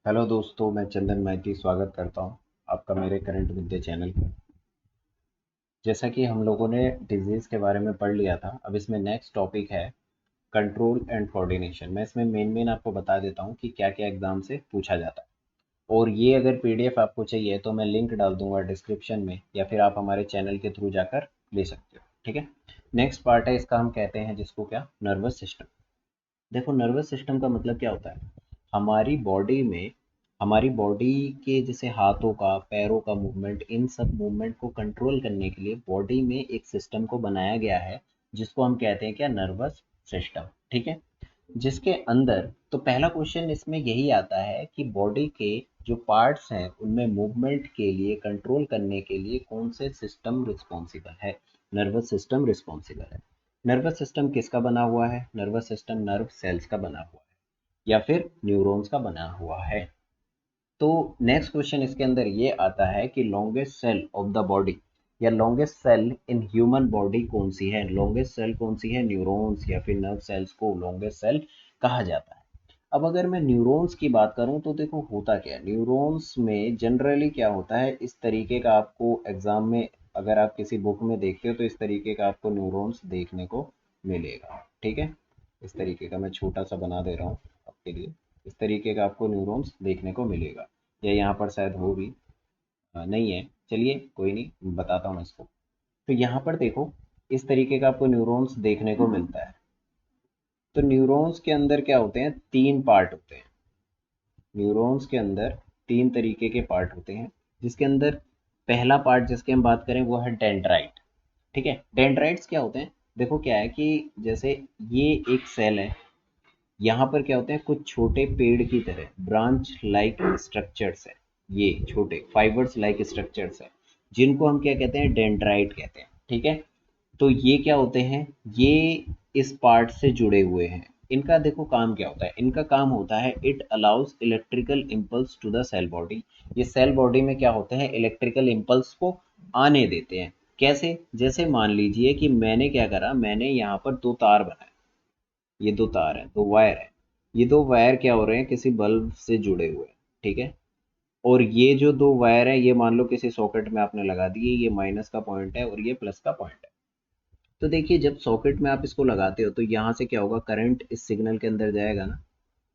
Hello दोस्तों, मैं चंदन मैती स्वागत करता हूं आपका मेरे करंट विद्या चैनल पर। जैसा कि हम लोगों ने डिजीज़ के बारे में पढ़ लिया था, अब इसमें नेक्स्ट टॉपिक है कंट्रोल एंड कोऑर्डिनेशन। मैं इसमें मेन आपको बता देता हूं कि क्या क्या एग्जाम से पूछा जाता है। और ये अगर पीडीएफ आपको चाहिए तो मैं लिंक डाल दूंगा डिस्क्रिप्शन में, या फिर आप हमारे चैनल के थ्रू जाकर ले सकते हो। ठीक है। नेक्स्ट पार्ट है इसका, हम कहते हैं जिसको क्या, नर्वस सिस्टम। देखो, नर्वस सिस्टम का मतलब क्या होता है। हमारी बॉडी में, हमारी बॉडी के जैसे हाथों का, पैरों का मूवमेंट, इन सब मूवमेंट को कंट्रोल करने के लिए बॉडी में एक सिस्टम को बनाया गया है, जिसको हम कहते हैं क्या, नर्वस सिस्टम। ठीक है। जिसके अंदर तो पहला क्वेश्चन इसमें यही आता है कि बॉडी के जो पार्ट्स हैं उनमें मूवमेंट के लिए, कंट्रोल करने के लिए कौन से सिस्टम रिस्पॉन्सिबल है। नर्वस सिस्टम रिस्पॉन्सिबल है। नर्वस सिस्टम किसका बना हुआ है? नर्वस सिस्टम नर्व सेल्स का बना हुआ है, या फिर न्यूरॉन्स का बना हुआ है। तो नेक्स्ट क्वेश्चन इसके अंदर ये आता है कि longest cell of the body, या longest cell in human body कौन सी है। लॉन्गेस्ट सेल कौन सी है? न्यूरॉन्स या फिर नर्व सेल्स को लॉन्गेस्ट सेल कहा जाता है। अब अगर मैं न्यूरॉन्स की बात करूं तो देखो होता क्या है। न्यूरॉन्स में जनरली क्या होता है, इस तरीके का आपको एग्जाम में, अगर आप किसी बुक में देखते हो तो इस तरीके का आपको न्यूरॉन्स देखने को मिलेगा। ठीक है। इस तरीके का मैं छोटा सा बना दे रहा हूँ आपके लिए। इस तरीके का आपको न्यूरॉन्स देखने को मिलेगा, या यहाँ पर शायद हो भी, नहीं है, चलिए कोई नहीं, बताता हूँ मैं इसको। तो यहाँ पर देखो, इस तरीके का आपको न्यूरॉन्स देखने को मिलता है। तो न्यूरॉन्स के अंदर क्या होते हैं, तीन पार्ट होते हैं। न्यूरॉन्स के अंदर तीन तरीके के पार्ट होते हैं, जिसके अंदर पहला पार्ट जिसकी हम बात करें वो है डेंड्राइट। ठीक है। डेंड्राइट्स क्या होते हैं? देखो क्या है कि जैसे ये एक सेल है, यहाँ पर क्या होते हैं, कुछ छोटे पेड़ की तरह ब्रांच लाइक स्ट्रक्चर्स है। ये छोटे फाइबर्स लाइक स्ट्रक्चर्स है, जिनको हम क्या कहते हैं, डेंड्राइट कहते हैं। ठीक है। तो ये क्या होते हैं, ये इस पार्ट से जुड़े हुए हैं। इनका देखो काम क्या होता है। इनका काम होता है, it allows electrical impulse to the cell body. ये सेल बॉडी में क्या होते हैं, इलेक्ट्रिकल इम्पल्स को आने देते हैं। कैसे? जैसे मान लीजिए कि मैंने क्या करा, मैंने यहाँ पर दो तार बनाए। ये दो तार हैं, दो वायर है। ये दो वायर क्या हो रहे हैं, किसी बल्ब से जुड़े हुए हैं। ठीक है। और ये जो दो वायर है, ये मान लो किसी सॉकेट में आपने लगा दिए। ये माइनस का पॉइंट है और ये प्लस का पॉइंट है। तो देखिए, जब सॉकेट में आप इसको लगाते हो तो यहाँ से क्या होगा, करंट इस सिग्नल के अंदर जाएगा ना,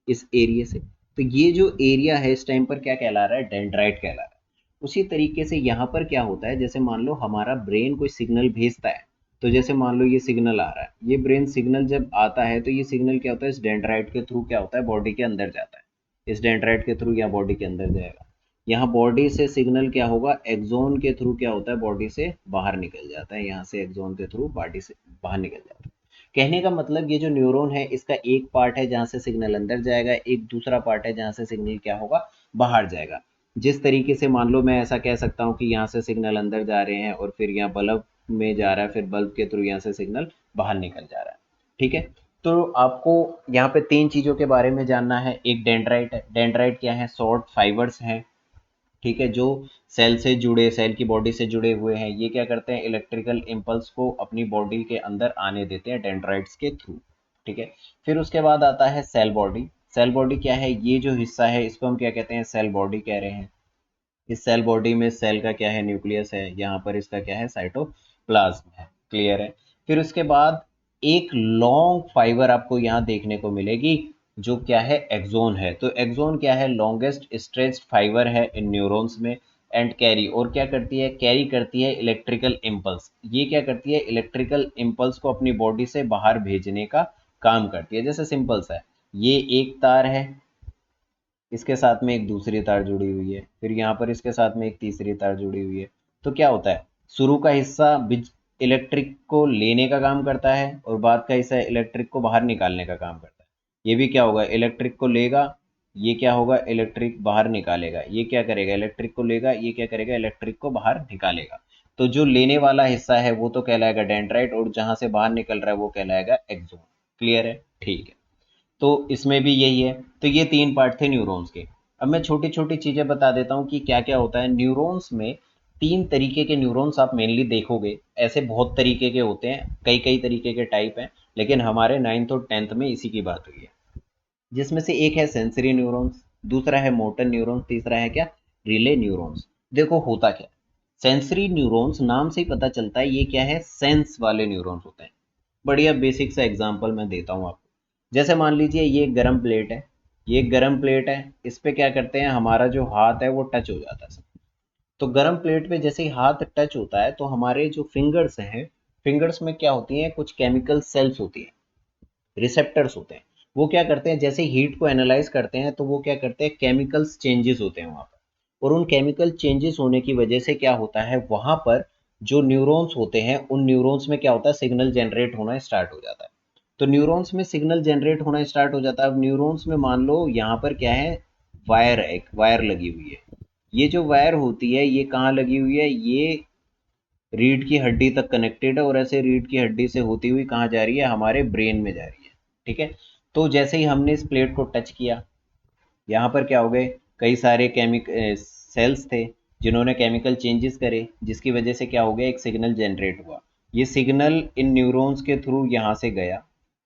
इस एरिया से। तो ये जो एरिया है इस टाइम पर क्या कहला रहा है, डेंड्राइट कहला रहा है। उसी तरीके से यहाँ पर क्या होता है, जैसे मान लो हमारा ब्रेन कोई सिग्नल भेजता है। तो जैसे मान लो ये सिग्नल आ रहा है, ये ब्रेन सिग्नल जब आता है तो ये सिग्नल क्या होता है, इस डेंड्राइट के थ्रू क्या होता है, बॉडी के अंदर जाता है। इस डेंड्राइट के थ्रू या बॉडी के अंदर जाएगा। यहाँ बॉडी से सिग्नल क्या होगा, एक्सोन के थ्रू क्या होता है, बॉडी से बाहर निकल जाता है। यहाँ से एक्सोन के थ्रू बॉडी से बाहर निकल जाता है। कहने का मतलब, ये जो न्यूरॉन है इसका एक पार्ट है जहाँ से सिग्नल अंदर जाएगा, एक दूसरा पार्ट है जहाँ से सिग्नल क्या होगा, बाहर जाएगा। जिस तरीके से मान लो मैं ऐसा कह सकता हूँ कि यहाँ से सिग्नल अंदर जा रहे हैं और फिर यहाँ बल्ब में जा रहा है, फिर बल्ब के थ्रू यहाँ से सिग्नल बाहर निकल जा रहा है। ठीक है। तो आपको यहाँ पे तीन चीज़ों के बारे में जानना है। एक डेंड्राइट है। डेंड्राइट क्या है, शॉर्ट फाइबर्स हैं। ठीक है। जो सेल से जुड़े, सेल की बॉडी से जुड़े हुए हैं, ये क्या करते हैं, इलेक्ट्रिकल इम्पल्स को अपनी बॉडी के अंदर आने देते हैं डेंड्राइट्स के थ्रू। ठीक है। फिर उसके बाद आता है सेल बॉडी। सेल बॉडी क्या है, ये जो हिस्सा है इसको हम क्या कहते हैं, सेल बॉडी कह रहे हैं। इस सेल बॉडी में सेल का क्या है, न्यूक्लियस है। यहाँ पर इसका क्या है, साइटोप्लाज्म है। क्लियर है। फिर उसके बाद एक लॉन्ग फाइबर आपको यहाँ देखने को मिलेगी, जो क्या है, एक्सोन है। तो एक्सोन क्या है, लॉन्गेस्ट स्ट्रेच्ड फाइबर है इन न्यूरॉन्स में। एंड कैरी, और क्या करती है, कैरी करती है इलेक्ट्रिकल इम्पल्स। ये क्या करती है, इलेक्ट्रिकल इम्पल्स को अपनी बॉडी से बाहर भेजने का काम करती है। जैसे सिंपल सा है, ये एक तार है, इसके साथ में एक दूसरी तार जुड़ी हुई है, फिर यहाँ पर इसके साथ में एक तीसरी तार जुड़ी हुई है। तो क्या होता है, शुरू का हिस्सा इलेक्ट्रिक को लेने का काम करता है, और बाद का हिस्सा इलेक्ट्रिक को बाहर निकालने का काम करता है। ये भी क्या होगा, इलेक्ट्रिक को लेगा, ये क्या होगा, इलेक्ट्रिक बाहर निकालेगा। ये क्या करेगा, इलेक्ट्रिक को लेगा, ये क्या करेगा, इलेक्ट्रिक को बाहर निकालेगा। तो जो लेने वाला हिस्सा है वो तो कहलाएगा डेंड्राइट, और जहां से बाहर निकल रहा है वो कहलाएगा एक्सोन। क्लियर है? ठीक है। तो इसमें भी यही है। तो ये तीन पार्ट थे न्यूरॉन्स के। अब मैं छोटी छोटी चीज़ें बता देता हूँ कि क्या क्या होता है न्यूरॉन्स में। तीन तरीके के न्यूरॉन्स आप मेनली देखोगे। ऐसे बहुत तरीके के होते हैं, कई कई तरीके के टाइप हैं, लेकिन हमारे नाइन्थ और टेंथ में इसी की बात हुई है। जिसमें से एक है सेंसरी न्यूरॉन्स, दूसरा है मोटर न्यूरॉन्स, तीसरा है क्या, रिले न्यूरॉन्स। देखो होता क्या, सेंसरी न्यूरॉन्स नाम से ही पता चलता है ये क्या है, सेंस वाले न्यूरॉन्स होते हैं। बढ़िया बेसिक सा एग्जांपल मैं देता हूँ आपको। जैसे मान लीजिए ये एक गरम प्लेट है, ये एक गरम प्लेट है, इस पे क्या करते हैं, हमारा जो हाथ है वो टच हो जाता है। तो गरम प्लेट पे जैसे ही हाथ टच होता है तो हमारे जो फिंगर्स हैं, फिंगर्स में क्या होती हैं, कुछ केमिकल सेल्स होती हैं, रिसेप्टर्स होते हैं। वो क्या करते हैं, जैसे हीट को एनालाइज करते हैं तो वो क्या करते हैं, केमिकल्स चेंजेस होते हैं वहाँ पर। और उन केमिकल चेंजेस होने की वजह से क्या होता है, वहाँ पर जो न्यूरॉन्स होते हैं उन न्यूरॉन्स में क्या होता है, सिग्नल जनरेट होना स्टार्ट हो जाता है। तो न्यूरॉन्स में सिग्नल जनरेट होना स्टार्ट हो जाता है। अब न्यूरॉन्स में मान लो यहाँ पर क्या है, वायर, एक वायर लगी हुई है। ये जो वायर होती है ये कहाँ लगी हुई है, ये रीढ़ की हड्डी तक कनेक्टेड है, और ऐसे रीढ़ की हड्डी से होती हुई कहाँ जा रही है, हमारे ब्रेन में जा रही है। ठीक है। तो जैसे ही हमने इस प्लेट को टच किया, यहाँ पर क्या हो गए, कई सारे सेल्स थे जिन्होंने केमिकल चेंजेस करे, जिसकी वजह से क्या हो गया, एक सिग्नल जनरेट हुआ। ये सिग्नल इन न्यूरॉन्स के थ्रू यहाँ से गया,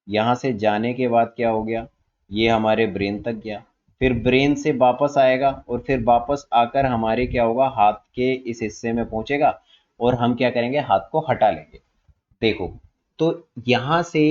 यहाँ से जाने के बाद क्या हो गया, ये हमारे ब्रेन तक गया, फिर ब्रेन से वापस आएगा, और फिर वापस आकर हमारे क्या होगा, हाथ के इस हिस्से में पहुंचेगा, और हम क्या करेंगे, हाथ को हटा लेंगे। देखो, तो यहाँ से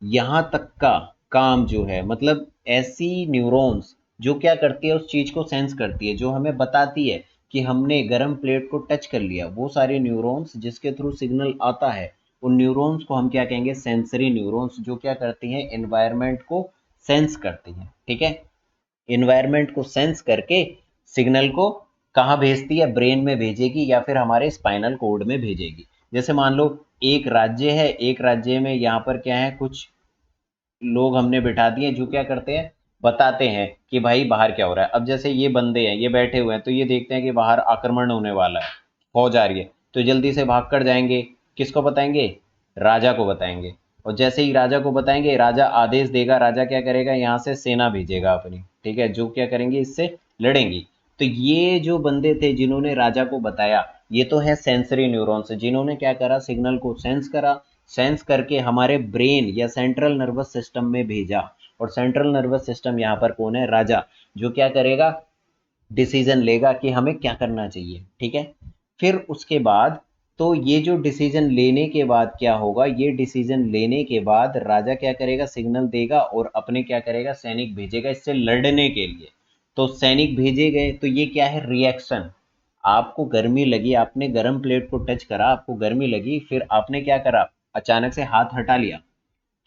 यहाँ तक का काम जो है, मतलब ऐसी न्यूरॉन्स जो क्या करती है, उस चीज को सेंस करती है, जो हमें बताती है कि हमने गर्म प्लेट को टच कर लिया, वो सारे न्यूरॉन्स जिसके थ्रू सिग्नल आता है, उन न्यूरॉन्स को हम क्या कहेंगे, सेंसरी न्यूरॉन्स, जो क्या करती हैं, एनवायरनमेंट को सेंस करती हैं। ठीक है। इन्वायरमेंट को सेंस करके सिग्नल को कहाँ भेजती है, ब्रेन में भेजेगी या फिर हमारे स्पाइनल कोड में भेजेगी। जैसे मान लो एक राज्य है, एक राज्य में यहाँ पर क्या है, कुछ लोग हमने बिठा दिए जो क्या करते हैं, बताते हैं कि भाई बाहर क्या हो रहा है। अब जैसे ये बंदे हैं, ये बैठे हुए हैं, तो ये देखते हैं कि बाहर आक्रमण होने वाला है, फौज आ रही है, तो जल्दी से भाग कर जाएंगे, किसको बताएंगे, राजा को बताएंगे। और जैसे ही राजा को बताएंगे, राजा आदेश देगा, राजा क्या करेगा, यहाँ से सेना भेजेगा अपनी, ठीक है, जो क्या करेंगे, इससे लड़ेंगी। तो ये जो बंदे थे जिन्होंने राजा को बताया, ये तो है सेंसरी न्यूरॉन्स, जिन्होंने क्या करा, सिग्नल को सेंस करा, सेंस करके हमारे ब्रेन या सेंट्रल नर्वस सिस्टम में भेजा। और सेंट्रल नर्वस सिस्टम यहाँ पर कौन है, राजा, जो क्या करेगा, डिसीजन लेगा कि हमें क्या करना चाहिए। ठीक है। फिर उसके बाद, तो ये जो डिसीजन लेने के बाद क्या होगा, ये डिसीजन लेने के बाद राजा क्या करेगा, सिग्नल देगा और अपने क्या करेगा, सैनिक भेजेगा इससे लड़ने के लिए। तो सैनिक भेजे गए, तो ये क्या है, रिएक्शन। आपको गर्मी लगी, आपने गर्म प्लेट को टच करा, आपको गर्मी लगी, फिर आपने क्या करा, अचानक से हाथ हटा लिया।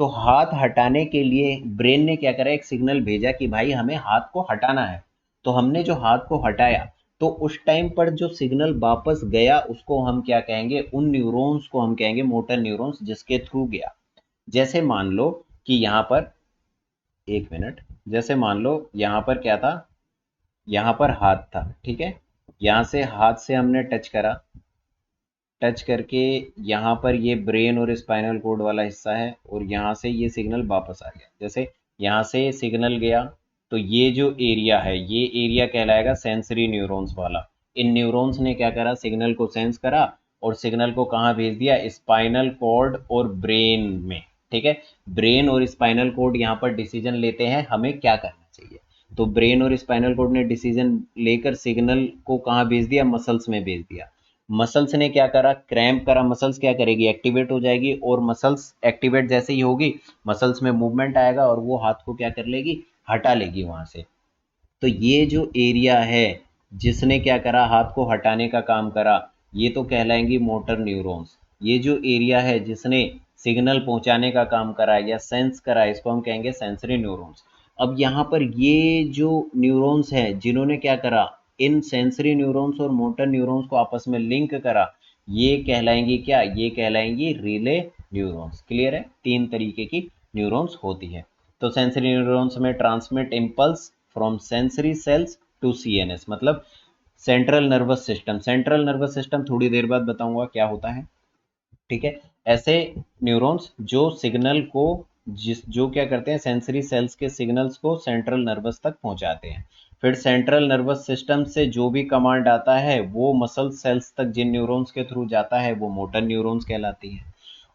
तो हाथ हटाने के लिए ब्रेन ने क्या करा, एक सिग्नल भेजा कि भाई हमें हाथ को हटाना है। तो हमने जो हाथ को हटाया, तो उस टाइम पर जो सिग्नल वापस गया उसको हम क्या कहेंगे, उन न्यूरॉन्स को हम कहेंगे मोटर न्यूरॉन्स, जिसके थ्रू गया। जैसे मान लो कि यहाँ पर, एक मिनट, जैसे मान लो यहाँ पर क्या था, यहाँ पर हाथ था, ठीक है, यहाँ से हाथ से हमने टच करा, टच करके यहाँ पर ये ब्रेन और स्पाइनल कोड वाला हिस्सा है, और यहाँ से ये सिग्नल वापस आ गया। जैसे यहाँ से सिग्नल गया, तो ये जो एरिया है, ये एरिया कहलाएगा सेंसरी न्यूरॉन्स वाला। इन न्यूरॉन्स ने क्या करा, सिग्नल को सेंस करा, और सिग्नल को कहाँ भेज दिया, स्पाइनल कॉर्ड और ब्रेन में। ठीक है। ब्रेन और स्पाइनल कोड यहाँ पर डिसीजन लेते हैं हमें क्या करना चाहिए। तो ब्रेन और स्पाइनल कोड ने डिसीजन लेकर सिग्नल को कहाँ भेज दिया, मसल्स में भेज दिया। मसल्स ने क्या करा, क्रैम्प करा, मसल्स क्या करेगी, एक्टिवेट हो जाएगी, और मसल्स एक्टिवेट जैसे ही होगी, मसल्स में मूवमेंट आएगा, और वो हाथ को क्या कर लेगी, हटा लेगी वहां से। तो ये जो एरिया है जिसने क्या करा, हाथ को हटाने का काम करा, ये तो कहलाएंगी मोटर न्यूरॉन्स। ये जो एरिया है जिसने सिग्नल पहुंचाने का काम करा या सेंस करा, इसको हम कहेंगे सेंसरी न्यूरॉन्स। अब यहाँ पर ये जो न्यूरॉन्स हैं जिन्होंने क्या करा, इन सेंसरी न्यूरॉन्स और मोटर न्यूरॉन्स को आपस में लिंक करा, ये कहलाएंगी क्या, ये कहलाएंगी रिले न्यूरॉन्स। क्लियर है, तीन तरीके की न्यूरॉन्स होती है। तो सेंसरी न्यूरॉन्स में transmit impulse from sensory cells to CNS, मतलब central nervous system. Central nervous system थोड़ी देर बाद बताऊंगा क्या होता है। ठीक है। ऐसे न्यूरॉन्स जो सिग्नल को, जो क्या करते हैं, सेंसरी सेल्स के सिग्नल्स को सेंट्रल नर्वस तक पहुंचाते हैं। फिर सेंट्रल नर्वस सिस्टम से जो भी कमांड आता है वो मसल सेल्स तक जिन न्यूरॉन्स के थ्रू जाता है वो मोटर न्यूरॉन्स कहलाती है।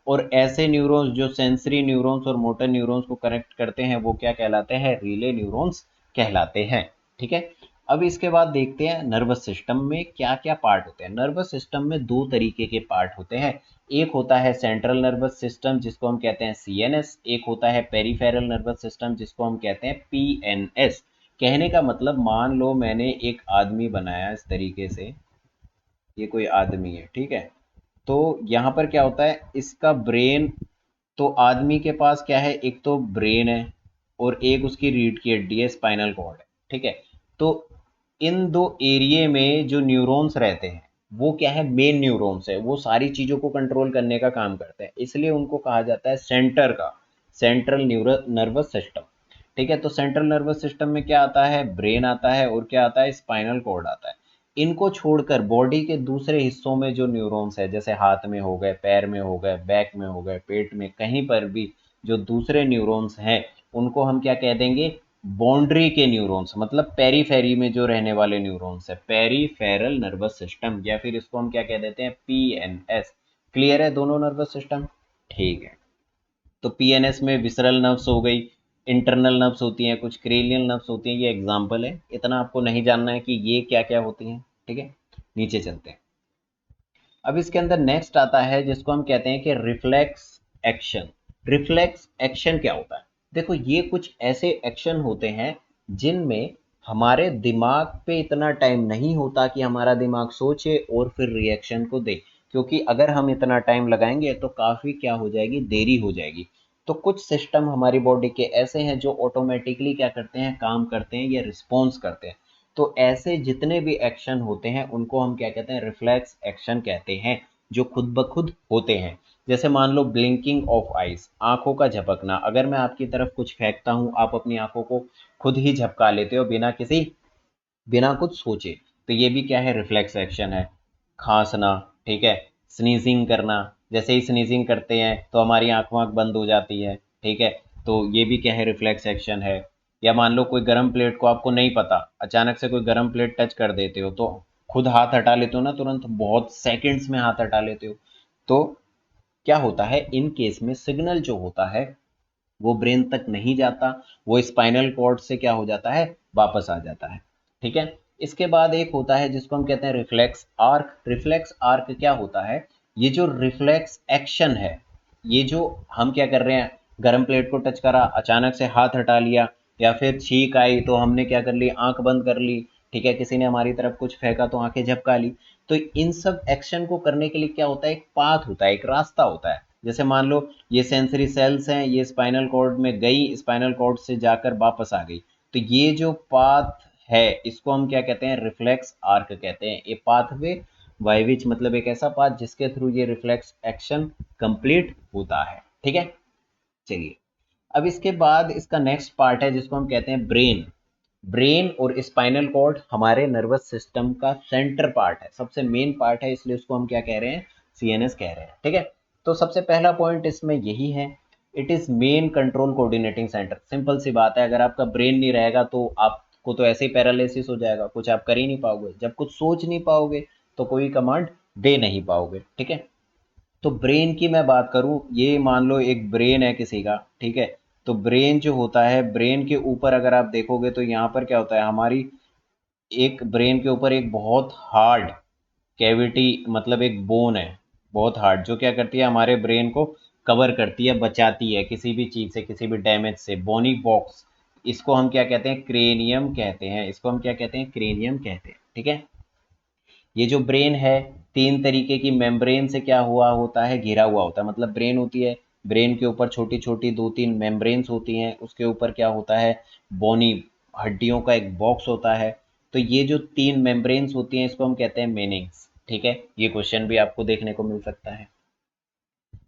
और ऐसे न्यूरॉन्स जो सेंसरी न्यूरॉन्स और मोटर न्यूरॉन्स को कनेक्ट करते हैं वो क्या कहलाते हैं, रिले न्यूरॉन्स कहलाते हैं। ठीक है। अब इसके बाद देखते हैं नर्वस सिस्टम में क्या क्या पार्ट होते हैं। नर्वस सिस्टम में दो तरीके के पार्ट होते हैं। एक होता है सेंट्रल नर्वस सिस्टम जिसको हम कहते हैं सीएनएस, एक होता है पेरिफेरल नर्वस सिस्टम जिसको हम कहते हैं पीएनएस। कहने का मतलब, मान लो मैंने एक आदमी बनाया इस तरीके से, ये कोई आदमी है, ठीक है। तो यहाँ पर क्या होता है, इसका ब्रेन, तो आदमी के पास क्या है, एक तो ब्रेन है और एक उसकी रीढ़ की हड्डी है, स्पाइनल कॉर्ड है, ठीक है। तो इन दो एरिए में जो न्यूरॉन्स रहते हैं वो क्या है, मेन न्यूरॉन्स है, वो सारी चीज़ों को कंट्रोल करने का काम करते हैं, इसलिए उनको कहा जाता है सेंटर का, सेंट्रल नर्वस सिस्टम। ठीक है। तो सेंट्रल नर्वस सिस्टम में क्या आता है, ब्रेन आता है और क्या आता है, स्पाइनल कॉर्ड आता है। इनको छोड़कर बॉडी के दूसरे हिस्सों में जो न्यूरॉन्स है, जैसे हाथ में हो गए, पैर में हो गए, बैक में हो गए, पेट में, कहीं पर भी जो दूसरे न्यूरॉन्स हैं उनको हम क्या कह देंगे, बाउंड्री के न्यूरॉन्स, मतलब पेरीफेरी में जो रहने वाले न्यूरॉन्स है, पेरीफेरल नर्वस सिस्टम, या फिर इसको हम क्या कह देते हैं, पीएनएस। क्लियर है दोनों नर्वस सिस्टम? ठीक है। तो पीएनएस में विसरल नर्व्स हो गई, इंटरनल नर्व्स होती हैं, कुछ क्रेनियल नर्व्स होती हैं, ये एग्जाम्पल है, इतना आपको नहीं जानना है कि ये क्या क्या होती हैं। ठीक है, नीचे चलते हैं। अब इसके अंदर नेक्स्ट आता है जिसको हम कहते हैं कि रिफ्लेक्स एक्शन। रिफ्लेक्स एक्शन क्या होता है? देखो, ये कुछ ऐसे एक्शन होते हैं जिनमें हमारे दिमाग पे इतना टाइम नहीं होता कि हमारा दिमाग सोचे और फिर रिएक्शन को दे, क्योंकि अगर हम इतना टाइम लगाएंगे तो काफ़ी क्या हो जाएगी, देरी हो जाएगी। तो कुछ सिस्टम हमारी बॉडी के ऐसे हैं जो ऑटोमेटिकली क्या करते हैं, काम करते हैं या रिस्पॉन्स करते हैं। तो ऐसे जितने भी एक्शन होते हैं उनको हम क्या कहते हैं, रिफ्लेक्स एक्शन कहते हैं, जो खुद ब खुद होते हैं। जैसे मान लो ब्लिंकिंग ऑफ आइज, आंखों का झपकना, अगर मैं आपकी तरफ कुछ फेंकता हूं, आप अपनी आंखों को खुद ही झपका लेते हो बिना कुछ सोचे, तो ये भी क्या है, रिफ्लेक्स एक्शन है। खांसना, ठीक है, स्नीजिंग करना, जैसे ही स्नीजिंग करते हैं तो हमारी आंख बंद हो जाती है, ठीक है। तो ये भी क्या है, रिफ्लेक्स एक्शन है। या मान लो कोई गर्म प्लेट को आपको नहीं पता, अचानक से कोई गर्म प्लेट टच कर देते हो तो खुद हाथ हटा लेते हो ना, तुरंत बहुत सेकंड्स में हाथ हटा लेते हो। तो क्या होता है, इन केस में सिग्नल जो होता है वो ब्रेन तक नहीं जाता, वो स्पाइनल कॉर्ड से क्या हो जाता है, वापस आ जाता है। ठीक है। इसके बाद एक होता है जिसको हम कहते हैं रिफ्लेक्स आर्क। रिफ्लेक्स आर्क क्या होता है, ये जो रिफ्लेक्स एक्शन है, ये जो हम क्या कर रहे हैं, गर्म प्लेट को टच करा, अचानक से हाथ हटा लिया, या फिर छींक आई तो हमने क्या कर ली, आंख बंद कर ली, ठीक है, किसी ने हमारी तरफ कुछ फेंका तो आंखें झपका ली। तो इन सब एक्शन को करने के लिए क्या होता है, एक पाथ होता है, एक रास्ता होता है। जैसे मान लो ये सेंसरी सेल्स हैं, ये स्पाइनल कॉर्ड में गई, स्पाइनल कॉर्ड से जाकर वापस आ गई, तो ये जो पाथ है इसको हम क्या कहते हैं, रिफ्लेक्स आर्क कहते हैं। ये पाथवे बाय विच, मतलब एक ऐसा पाथ जिसके थ्रू ये रिफ्लेक्स एक्शन कंप्लीट होता है। ठीक है। चलिए, अब इसके बाद इसका नेक्स्ट पार्ट है जिसको हम कहते हैं ब्रेन। ब्रेन और स्पाइनल कॉर्ड हमारे नर्वस सिस्टम का सेंटर पार्ट है, सबसे मेन पार्ट है, इसलिए उसको हम क्या कह रहे हैं, सीएनएस कह रहे हैं। ठीक है। तो सबसे पहला पॉइंट इसमें यही है, it is main control coordinating centre. Simple सी बात है, अगर आपका ब्रेन नहीं रहेगा तो आपको तो ऐसे ही पैरालिसिस हो जाएगा, कुछ आप कर ही नहीं पाओगे, जब कुछ सोच नहीं पाओगे तो कोई कमांड दे नहीं पाओगे। ठीक है। तो ब्रेन की मैं बात करूं, ये मान लो एक ब्रेन है किसी का, ठीक है। तो ब्रेन जो होता है, ब्रेन के ऊपर अगर आप देखोगे तो यहाँ पर क्या होता है, हमारी एक ब्रेन के ऊपर एक बहुत हार्ड कैविटी, मतलब एक बोन है बहुत हार्ड, जो क्या करती है, हमारे ब्रेन को कवर करती है, बचाती है किसी भी चीज़ से, किसी भी डैमेज से, बोनी बॉक्स। इसको हम क्या कहते हैं, क्रेनियम कहते हैं, इसको हम क्या कहते हैं, क्रेनियम कहते हैं। ठीक है। ये जो ब्रेन है, तीन तरीके की मेम्ब्रेन से क्या हुआ होता है, घिरा हुआ होता है। मतलब ब्रेन होती है, ब्रेन के ऊपर छोटी छोटी दो तीन मेम्ब्रेन्स होती हैं, उसके ऊपर क्या होता है, बोनी, हड्डियों का एक बॉक्स होता है। तो ये जो तीन मेम्ब्रेन्स होती हैं इसको हम कहते हैं मेनिंग्स। ठीक है, ये क्वेश्चन भी आपको देखने को मिल सकता है।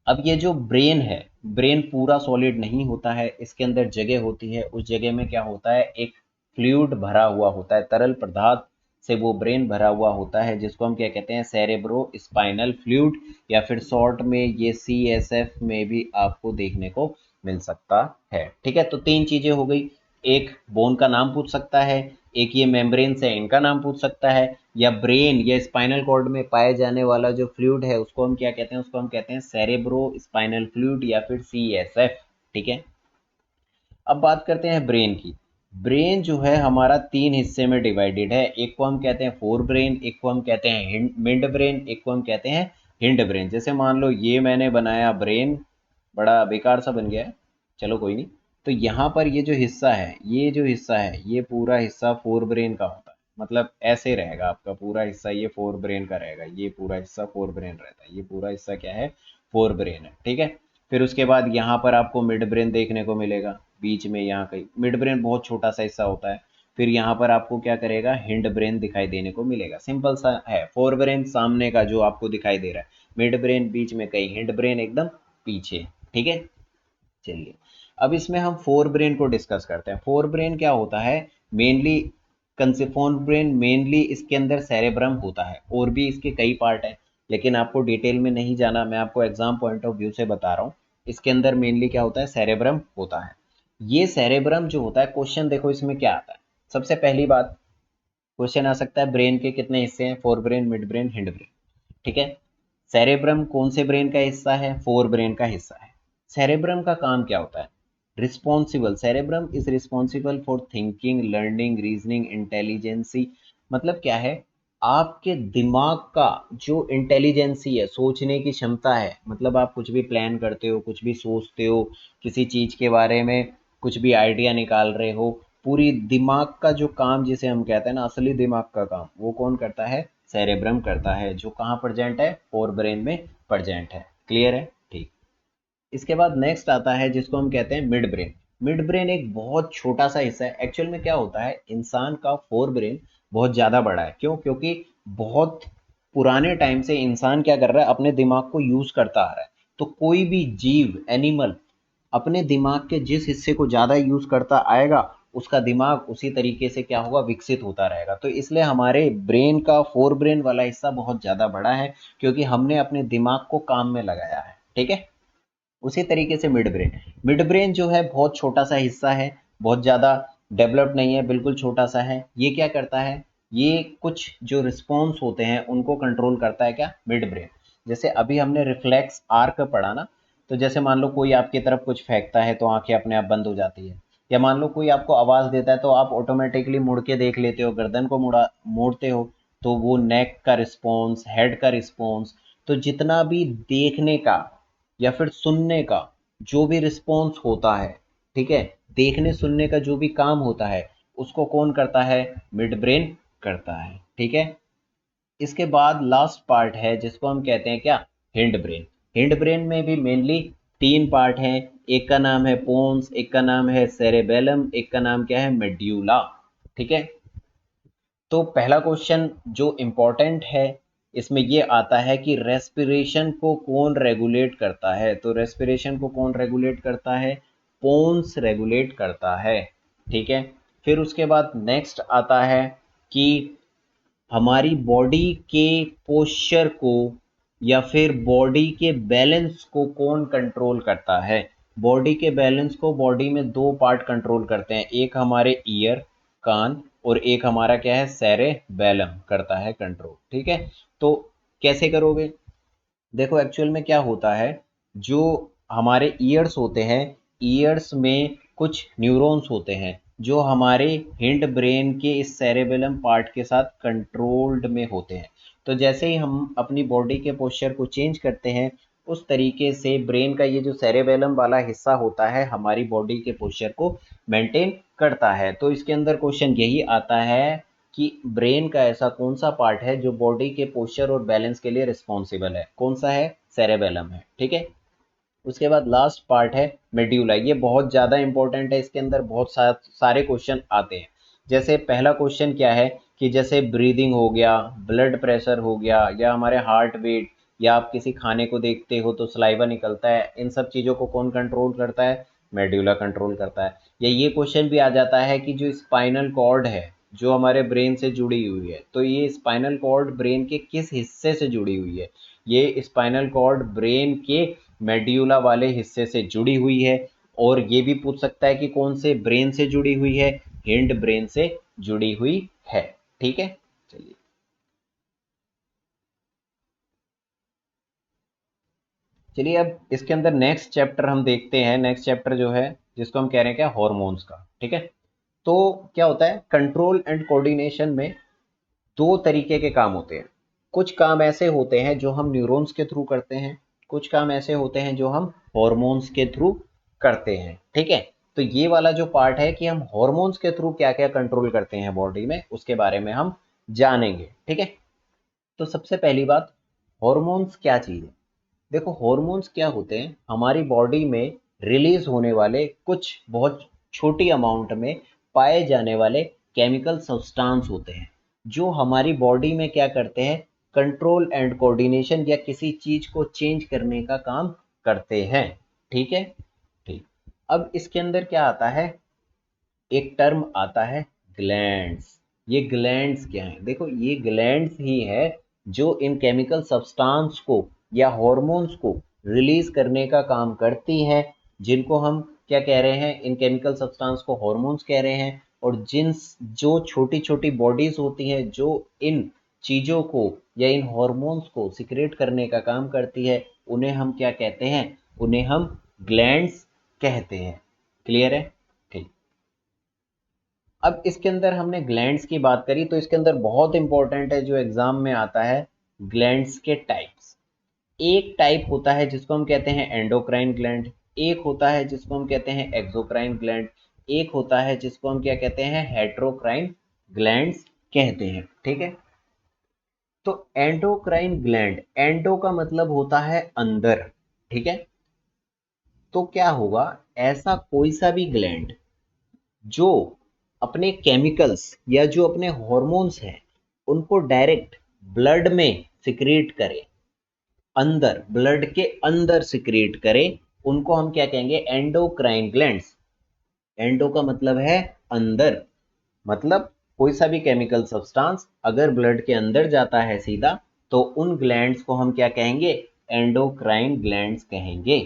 अब ये जो ब्रेन है, ब्रेन पूरा सॉलिड नहीं होता है, इसके अंदर जगह होती है, उस जगह में क्या होता है, एक फ्लूइड भरा हुआ होता है, तरल पदार्थ से वो ब्रेन भरा हुआ होता है, जिसको हम क्या कहते हैं, सेरेब्रो स्पाइनल फ्लूइड, या फिर शॉर्ट में ये सीएसएफ में भी आपको देखने को मिल सकता है। ठीक है। तो तीन चीजें हो गई, एक बोन का नाम पूछ सकता है, एक ये मेम्ब्रेन्स है इनका नाम पूछ सकता है, या ब्रेन या स्पाइनल कॉर्ड में पाए जाने वाला जो फ्लूइड है उसको हम क्या कहते हैं, उसको हम कहते हैं सेरेब्रो स्पाइनल फ्लूइड या फिर सीएसएफ। ठीक है। अब बात करते हैं ब्रेन की। ब्रेन जो है हमारा तीन हिस्से में डिवाइडेड है। एक को हम कहते हैं फोर ब्रेन, एक को हम कहते हैं मिड ब्रेन, एक को हम कहते हैं हिंड ब्रेन। जैसे मान लो ये मैंने बनाया ब्रेन, बड़ा बेकार सा बन गया है, चलो कोई नहीं। तो यहाँ पर ये जो हिस्सा है, ये जो हिस्सा है, ये पूरा हिस्सा फोर ब्रेन का होता है। मतलब ऐसे रहेगा आपका पूरा हिस्सा, ये फोर ब्रेन का रहेगा, ये पूरा हिस्सा फोर ब्रेन रहता है, ये पूरा हिस्सा क्या है, फोर ब्रेन है, ठीक है। फिर उसके बाद यहाँ पर आपको मिड ब्रेन देखने को मिलेगा, बीच में यहाँ कहीं मिड ब्रेन बहुत छोटा सा हिस्सा होता है। फिर यहाँ पर आपको क्या करेगा, हिंड ब्रेन दिखाई देने को मिलेगा। सिंपल सा है, फोर ब्रेन सामने का जो आपको दिखाई दे रहा है, मिड ब्रेन बीच में कहीं, हिंड ब्रेन एकदम पीछे, ठीक है। चलिए अब इसमें हम फोर ब्रेन को डिस्कस करते हैं। फोर ब्रेन क्या होता है, मेनली कंसिफोन ब्रेन, मेनली इसके अंदर सेरेब्रम होता है, और भी इसके कई पार्ट हैं, लेकिन आपको डिटेल में नहीं जाना, मैं आपको एग्जाम पॉइंट ऑफ व्यू से बता रहा हूँ। इसके अंदर मेनली क्या होता है, सेरेब्रम होता है। ये सेरेब्रम जो होता है, क्वेश्चन देखो इसमें क्या आता है। सबसे पहली बात, क्वेश्चन आ सकता है ब्रेन के कितने हिस्से हैं, fore brain, mid brain, hind brain, ठीक है। सेरेब्रम कौन से ब्रेन का हिस्सा है, फोर ब्रेन का हिस्सा है। सेरेब्रम का काम क्या होता है, responsible, cerebrum is responsible for thinking, learning, reasoning, intelligence. मतलब क्या है, आपके दिमाग का जो इंटेलिजेंसी है, सोचने की क्षमता है, मतलब आप कुछ भी प्लान करते हो, कुछ भी सोचते हो, किसी चीज के बारे में कुछ भी आइडिया निकाल रहे हो, पूरी दिमाग का जो काम जिसे हम कहते हैं ना, असली दिमाग का काम, वो कौन करता है, सेरेब्रम करता है, जो कहाँ प्रेजेंट है, फोर ब्रेन में प्रेजेंट है। क्लियर है, ठीक। इसके बाद नेक्स्ट आता है जिसको हम कहते हैं मिड ब्रेन। मिड ब्रेन एक बहुत छोटा सा हिस्सा है। एक्चुअल में क्या होता है, इंसान का फोर ब्रेन बहुत ज़्यादा बड़ा है। क्यों, क्योंकि बहुत पुराने टाइम से इंसान क्या कर रहा है, अपने दिमाग को यूज़ करता आ रहा है। तो कोई भी जीव, एनिमल, अपने दिमाग के जिस हिस्से को ज़्यादा यूज़ करता आएगा, उसका दिमाग उसी तरीके से क्या होगा, विकसित होता रहेगा। तो इसलिए हमारे ब्रेन का फोर ब्रेन वाला हिस्सा बहुत ज़्यादा बड़ा है, क्योंकि हमने अपने दिमाग को काम में लगाया है, ठीक है। उसी तरीके से मिड ब्रेन, मिड ब्रेन जो है बहुत छोटा सा हिस्सा है, बहुत ज़्यादा डेवलप्ड नहीं है, बिल्कुल छोटा सा है। ये क्या करता है, ये कुछ जो रिस्पॉन्स होते हैं उनको कंट्रोल करता है, क्या, मिड ब्रेन। जैसे अभी हमने रिफ्लेक्स आर्क पढ़ा ना, तो जैसे मान लो कोई आपकी तरफ कुछ फेंकता है तो आंखें अपने आप बंद हो जाती है। या मान लो कोई आपको आवाज़ देता है तो आप ऑटोमेटिकली मुड़ के देख लेते हो, गर्दन को मोड़ते हो, तो वो नेक का रिस्पॉन्स, हेड का रिस्पॉन्स। तो जितना भी देखने का या फिर सुनने का जो भी रिस्पॉन्स होता है, ठीक है, देखने सुनने का जो भी काम होता है, उसको कौन करता है, मिड ब्रेन करता है, ठीक है। इसके बाद लास्ट पार्ट है जिसको हम कहते हैं क्या, हिंड ब्रेन। हिंड ब्रेन में भी मेनली तीन पार्ट हैं। एक का नाम है पोन्स, एक का नाम है सेरेबेलम, एक का नाम क्या है, मेड्यूला, ठीक है। तो पहला क्वेश्चन जो इम्पोर्टेंट है इसमें ये आता है कि रेस्पिरेशन को कौन रेगुलेट करता है। तो रेस्पिरेशन को कौन रेगुलेट करता है, पोन्स रेगुलेट करता है, ठीक है। फिर उसके बाद नेक्स्ट आता है कि हमारी बॉडी के पोस्चर को या फिर बॉडी के बैलेंस को कौन कंट्रोल करता है। बॉडी के बैलेंस को बॉडी में दो पार्ट कंट्रोल करते हैं, एक हमारे ईयर, कान, और एक हमारा क्या है, सेरेबेलम करता है कंट्रोल, ठीक है। तो कैसे करोगे, देखो एक्चुअल में क्या होता है, जो हमारे ईयर्स होते हैं, ईयर्स में कुछ न्यूरॉन्स होते हैं जो हमारे हिंड ब्रेन के इस सेरेबेलम पार्ट के साथ कंट्रोल्ड में होते हैं। तो जैसे ही हम अपनी बॉडी के पोस्चर को चेंज करते हैं, उस तरीके से ब्रेन का ये जो सेरेबेलम वाला हिस्सा होता है हमारी बॉडी के पोस्चर को मेंटेन करता है। तो इसके अंदर क्वेश्चन यही आता है कि ब्रेन का ऐसा कौन सा पार्ट है जो बॉडी के पोस्चर और बैलेंस के लिए रिस्पॉन्सिबल है, कौन सा है, सेरेबेलम है, ठीक है। उसके बाद लास्ट पार्ट है मेड्यूला। ये बहुत ज़्यादा इंपॉर्टेंट है, इसके अंदर बहुत सारे क्वेश्चन आते हैं। जैसे पहला क्वेश्चन क्या है कि जैसे ब्रीदिंग हो गया, ब्लड प्रेशर हो गया, या हमारे हार्ट बीट, या आप किसी खाने को देखते हो तो सलाइवा निकलता है, इन सब चीज़ों को कौन कंट्रोल करता है, मेड्यूला कंट्रोल करता है। या ये क्वेश्चन भी आ जाता है कि जो स्पाइनल कॉर्ड है जो हमारे ब्रेन से जुड़ी हुई है, तो ये स्पाइनल कॉर्ड ब्रेन के किस हिस्से से जुड़ी हुई है। ये स्पाइनल कॉर्ड ब्रेन के मेड्यूला वाले हिस्से से जुड़ी हुई है। और ये भी पूछ सकता है कि कौन से ब्रेन से जुड़ी हुई है, हिंड ब्रेन से जुड़ी हुई है, ठीक है। चलिए, चलिए अब इसके अंदर नेक्स्ट चैप्टर हम देखते हैं। नेक्स्ट चैप्टर जो है जिसको हम कह रहे हैं क्या, हॉर्मोन्स का, ठीक है। तो क्या होता है, कंट्रोल एंड कोऑर्डिनेशन में दो तरीके के काम होते हैं। कुछ काम ऐसे होते हैं जो हम न्यूरॉन्स के थ्रू करते हैं, कुछ काम ऐसे होते हैं जो हम हॉर्मोन्स के थ्रू करते हैं। ठीक है, तो ये वाला जो पार्ट है कि हम हॉर्मोन्स के थ्रू क्या क्या कंट्रोल करते हैं बॉडी में, उसके बारे में हम जानेंगे। ठीक है, तो सबसे पहली बात, हॉर्मोन्स क्या चीज़ है। देखो, हॉर्मोन्स क्या होते हैं, हमारी बॉडी में रिलीज होने वाले कुछ बहुत छोटी अमाउंट में पाए जाने वाले केमिकल सब्सटेंस होते हैं, जो हमारी बॉडी में क्या करते हैं, कंट्रोल एंड कोऑर्डिनेशन या किसी चीज को चेंज करने का काम करते हैं। ठीक है, ठीक। अब इसके अंदर क्या आता है, एक टर्म आता है ग्लैंड्स। ये ग्लैंड्स क्या है, देखो ये ग्लैंड्स ही है जो इन केमिकल सब्सटेंस को या हॉर्मोन्स को रिलीज करने का काम करती हैं, जिनको हम क्या कह रहे हैं, इन केमिकल सब्सटेंस को हॉर्मोन्स कह रहे हैं। और जिन जो छोटी छोटी बॉडीज होती हैं जो इन चीज़ों को या इन हॉर्मोन्स को सिक्रेट करने का काम करती है, उन्हें हम क्या कहते हैं, उन्हें हम ग्लैंड्स कहते हैं। क्लियर है, ठीक। अब इसके अंदर हमने ग्लैंड्स की बात करी, तो इसके अंदर बहुत इंपॉर्टेंट है जो एग्जाम में आता है, ग्लैंड्स के टाइप्स। एक टाइप होता है जिसको हम कहते हैं एंडोक्राइन ग्लैंड, एक होता है जिसको हम कहते हैं एक्सोक्राइन ग्लैंड, एक होता है जिसको हम क्या कहते हैं, हेट्रोक्राइन ग्लैंड्स कहते हैं। ठीक है, तो एंडोक्राइन ग्लैंड, एंडो का मतलब होता है अंदर। ठीक है, तो क्या होगा, ऐसा कोई सा भी ग्लैंड जो अपने केमिकल्स या जो अपने हॉर्मोन्स हैं उनको डायरेक्ट ब्लड में सिक्रीट करे, अंदर ब्लड के अंदर सिक्रीट करे, उनको हम क्या कहेंगे, एंडोक्राइन ग्लैंड्स। एंडो का मतलब है अंदर, मतलब कोई सा भी केमिकल सब्सटेंस अगर ब्लड के अंदर जाता है सीधा, तो उन ग्लैंड्स को हम क्या कहेंगे, एंडोक्राइन ग्लैंड्स कहेंगे।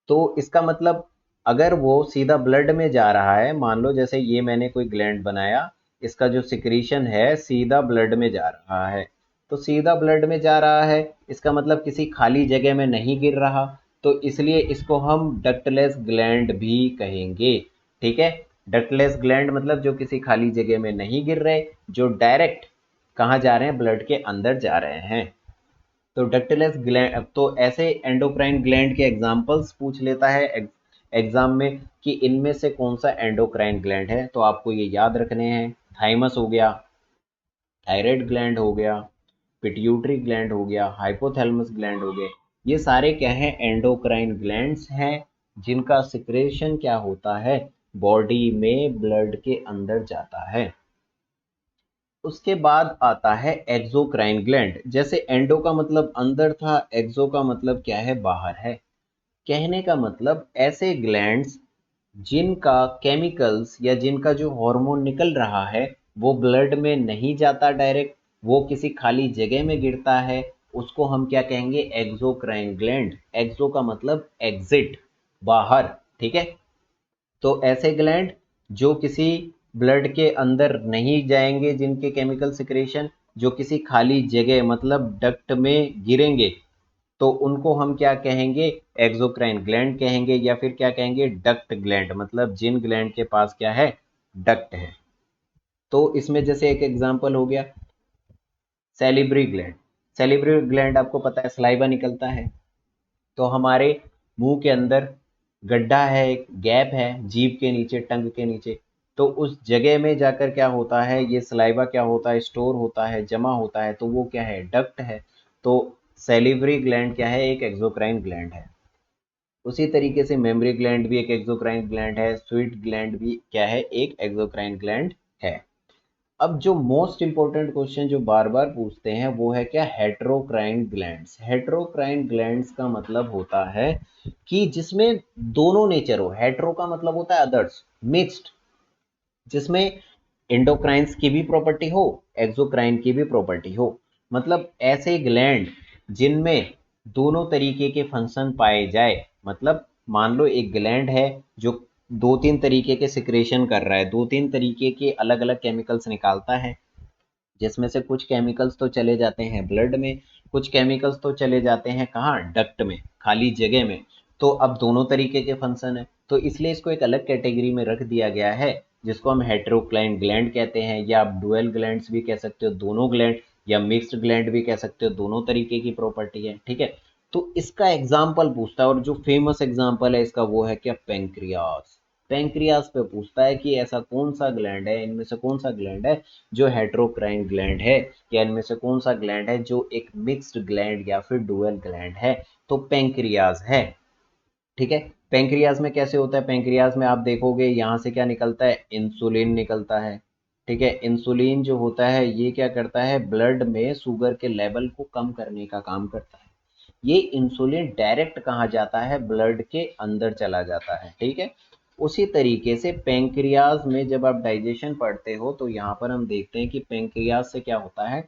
तो इसका मतलब, अगर वो सीधा ब्लड में जा रहा है, मान लो जैसे ये मैंने कोई ग्लैंड बनाया, इसका जो सिक्रीशन है सीधा ब्लड में जा रहा है, तो सीधा ब्लड में जा रहा है, इसका मतलब किसी खाली जगह में नहीं गिर रहा, तो इसलिए इसको हम डक्टलेस ग्लैंड भी कहेंगे। ठीक है, डक्टलेस ग्लैंड मतलब जो किसी खाली जगह में नहीं गिर रहे, जो डायरेक्ट कहाँ जा रहे हैं, ब्लड के अंदर जा रहे हैं। तो डक्टिलस ग्लैंड, तो ऐसे एंडोक्राइन ग्लैंड के एग्जांपल्स पूछ लेता है एग्जाम में कि इनमें से कौन सा एंडोक्राइन ग्लैंड है, तो आपको ये याद रखने हैं, थाइमस हो गया, थायराइड ग्लैंड हो गया, पिट्यूटरी ग्लैंड हो गया, हाइपोथैलेमस ग्लैंड हो गए। ये सारे क्या हैं, एंडोक्राइन ग्लैंड्स हैं, जिनका सिक्रेशन क्या होता है, बॉडी में ब्लड के अंदर जाता है। उसके बाद आता है एक्सोक्राइन ग्लैंड। जैसे एंडो का मतलब अंदर था, एक्सो का मतलब क्या है, बाहर है। कहने का मतलब ऐसे ग्लैंड्स जिनका केमिकल्स या जिनका जो हार्मोन निकल रहा है वो ब्लड में नहीं जाता डायरेक्ट, वो किसी खाली जगह में गिरता है, उसको हम क्या कहेंगे, एक्सोक्राइन ग्लैंड। एक्सो का मतलब एग्जिट, बाहर। ठीक है, तो ऐसे ग्लैंड जो किसी ब्लड के अंदर नहीं जाएंगे, जिनके केमिकल सिक्रेशन जो किसी खाली जगह मतलब डक्ट में गिरेंगे, तो उनको हम क्या कहेंगे, एक्सोक्राइन ग्लैंड कहेंगे, या फिर क्या कहेंगे, डक्ट ग्लैंड, मतलब जिन ग्लैंड के पास क्या है, डक्ट है। तो इसमें जैसे एक एग्जांपल हो गया सैलिब्री ग्लैंड। सैलिब्री ग्लैंड आपको पता है सलाइवा निकलता है, तो हमारे मुंह के अंदर गड्ढा है, एक गैप है जीभ के नीचे, टंग के नीचे, तो उस जगह में जाकर क्या होता है, ये सलाइवा क्या होता है, स्टोर होता है, जमा होता है, तो वो क्या है, डक्ट है। तो सैलिवरी ग्लैंड क्या है, एक एक्सोक्राइन ग्लैंड है। उसी तरीके से मेमरी ग्लैंड भी एक एक्सोक्राइन ग्लैंड है, स्वीट ग्लैंड भी क्या है, एक एक्सोक्राइन ग्लैंड है। अब जो मोस्ट इंपॉर्टेंट क्वेश्चन जो बार बार पूछते हैं वो है क्या, हेट्रोक्राइन ग्लैंड्स। हेट्रोक्राइन ग्लैंड्स का मतलब होता है कि जिसमें दोनों नेचर हो। हेट्रो का मतलब होता है अदर्स, मिक्स्ड, जिसमें एंडोक्राइंस की भी प्रॉपर्टी हो, एक्सोक्राइन की भी प्रॉपर्टी हो। मतलब ऐसे ग्लैंड जिनमें दोनों तरीके के फंक्शन पाए जाए। मतलब मान लो एक ग्लैंड है जो दो तीन तरीके के सिक्रेशन कर रहा है, दो तीन तरीके के अलग अलग केमिकल्स निकालता है, जिसमें से कुछ केमिकल्स तो चले जाते हैं ब्लड में, कुछ केमिकल्स तो चले जाते हैं कहाँ, डक्ट में, खाली जगह में। तो अब दोनों तरीके के फंक्शन है, तो इसलिए इसको एक अलग कैटेगरी में रख दिया गया है, जिसको हम हेटेरोक्लाइन ग्लैंड कहते हैं, या आप डुअल ग्लैंड्स भी कह सकते हो, दोनों ग्लैंड, या मिक्स्ड ग्लैंड भी कह सकते हो, दोनों तरीके की प्रॉपर्टी है, ठीक है। तो इसका एग्जाम्पल पूछता है, और जो फेमस एग्जाम्पल है इसका वो है क्या, पेंक्रियास। पेंक्रियास पे पूछता है कि ऐसा कौन सा ग्लैंड है, इनमें से कौन सा ग्लैंड है जो हेटेरोक्राइन ग्लैंड है, या इनमें से कौन सा ग्लैंड है जो एक मिक्स्ड ग्लैंड या फिर डुअल ग्लैंड है, तो पेंक्रियास है, ठीक है। पेंक्रियाज में कैसे होता है, पेंक्रियाज में आप देखोगे यहाँ से क्या निकलता है, इंसुलिन निकलता है, ठीक है। इंसुलिन जो होता है ये क्या करता है, ब्लड में शुगर के लेवल को कम करने का काम करता है। ये इंसुलिन डायरेक्ट कहाँ जाता है, ब्लड के अंदर चला जाता है, ठीक है। उसी तरीके से पेंक्रियाज में जब आप डाइजेशन पढ़ते हो तो यहाँ पर हम देखते हैं कि पेंक्रियाज से क्या होता है,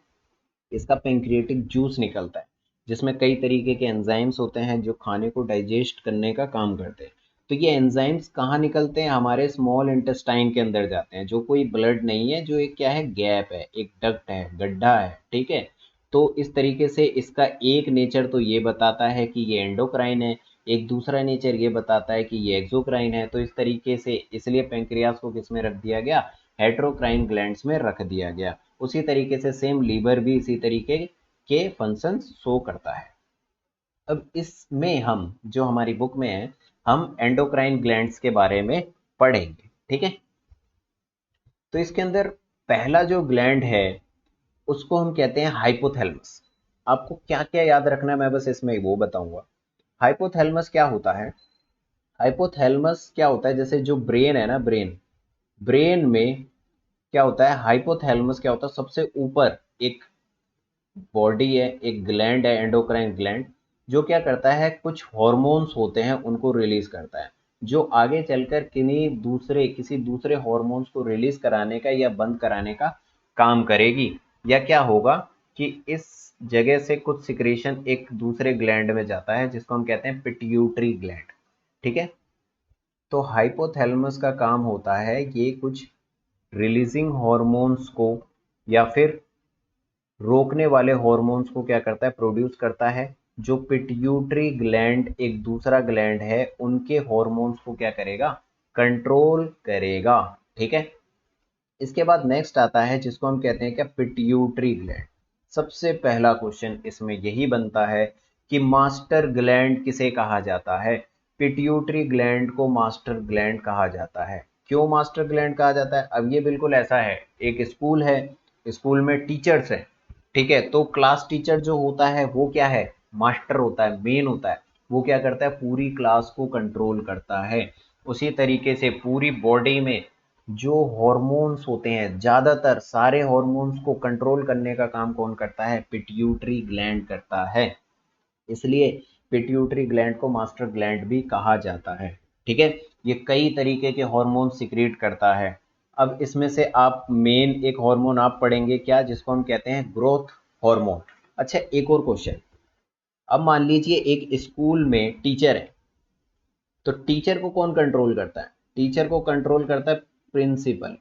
इसका पेंक्रियाटिक जूस निकलता है, जिसमें कई तरीके के एंजाइम्स होते हैं जो खाने को डाइजेस्ट करने का काम करते हैं। तो ये एंजाइम्स कहाँ निकलते हैं, हमारे स्मॉल इंटेस्टाइन के अंदर जाते हैं, जो कोई ब्लड नहीं है, जो एक क्या है, गैप है, एक डक्ट है, गड्ढा है, ठीक है। तो इस तरीके से इसका एक नेचर तो ये बताता है कि ये एंडोक्राइन है, एक दूसरा नेचर ये बताता है कि ये एक्सोक्राइन है। तो इस तरीके से इसलिए पेंक्रियास को किस में रख दिया गया, हेटेरोक्राइन ग्लैंड्स में रख दिया गया। उसी तरीके से सेम लीवर भी इसी तरीके के फंक्शंस शो करता है। अब इसमें हम जो हमारी बुक में है, हम एंडोक्राइन ग्लैंड्स के बारे में पढ़ेंगे, ठीक है। तो इसके अंदर पहला जो ग्लैंड है उसको हम कहते हैं हाइपोथैलेमस। आपको क्या क्या याद रखना है मैं बस इसमें वो बताऊंगा। हाइपोथैलेमस क्या होता है, हाइपोथैलेमस क्या होता है, जैसे जो ब्रेन है ना, ब्रेन, ब्रेन में क्या होता है, हाइपोथैलेमस क्या होता है, सबसे ऊपर एक बॉडी है, एक ग्लैंड है, एंडोक्राइन ग्लैंड, जो क्या करता है, कुछ हॉर्मोन्स होते हैं उनको रिलीज करता है, जो आगे चलकर किसी दूसरे हॉर्मोन्स को रिलीज कराने का या बंद कराने का काम करेगी। या क्या होगा कि इस जगह से कुछ सिक्रेशन एक दूसरे ग्लैंड में जाता है, जिसको हम कहते हैं पिट्यूटरी ग्लैंड, ठीक है। तो हाइपोथैलेमस का काम होता है ये कुछ रिलीजिंग हॉर्मोन्स को या फिर रोकने वाले हॉर्मोन्स को क्या करता है, प्रोड्यूस करता है। जो पिट्यूटरी ग्लैंड एक दूसरा ग्लैंड है उनके हॉर्मोन्स को क्या करेगा, कंट्रोल करेगा, ठीक है। इसके बाद नेक्स्ट आता है जिसको हम कहते हैं क्या, पिट्यूटरी ग्लैंड। सबसे पहला क्वेश्चन इसमें यही बनता है कि मास्टर ग्लैंड किसे कहा जाता है, पिट्यूटरी ग्लैंड को मास्टर ग्लैंड कहा जाता है। क्यों मास्टर ग्लैंड कहा जाता है, अब ये बिल्कुल ऐसा है, एक स्कूल है, स्कूल में टीचर्स है, ठीक है। तो क्लास टीचर जो होता है वो क्या है, मास्टर होता है, मेन होता है। वो क्या करता है, पूरी क्लास को कंट्रोल करता है। उसी तरीके से पूरी बॉडी में जो हॉर्मोन्स होते हैं, ज्यादातर सारे हॉर्मोन्स को कंट्रोल करने का काम कौन करता है, पिट्यूटरी ग्लैंड करता है। इसलिए पिट्यूटरी ग्लैंड को मास्टर ग्लैंड भी कहा जाता है, ठीक है। ये कई तरीके के हार्मोन सिक्रीट करता है। अब इसमें से आप मेन एक हार्मोन आप पढ़ेंगे क्या, जिसको हम कहते हैं ग्रोथ हार्मोन। अच्छा, एक और क्वेश्चन, अब मान लीजिए एक स्कूल में टीचर है, तो टीचर को कौन कंट्रोल करता है, टीचर को कंट्रोल करता है प्रिंसिपल।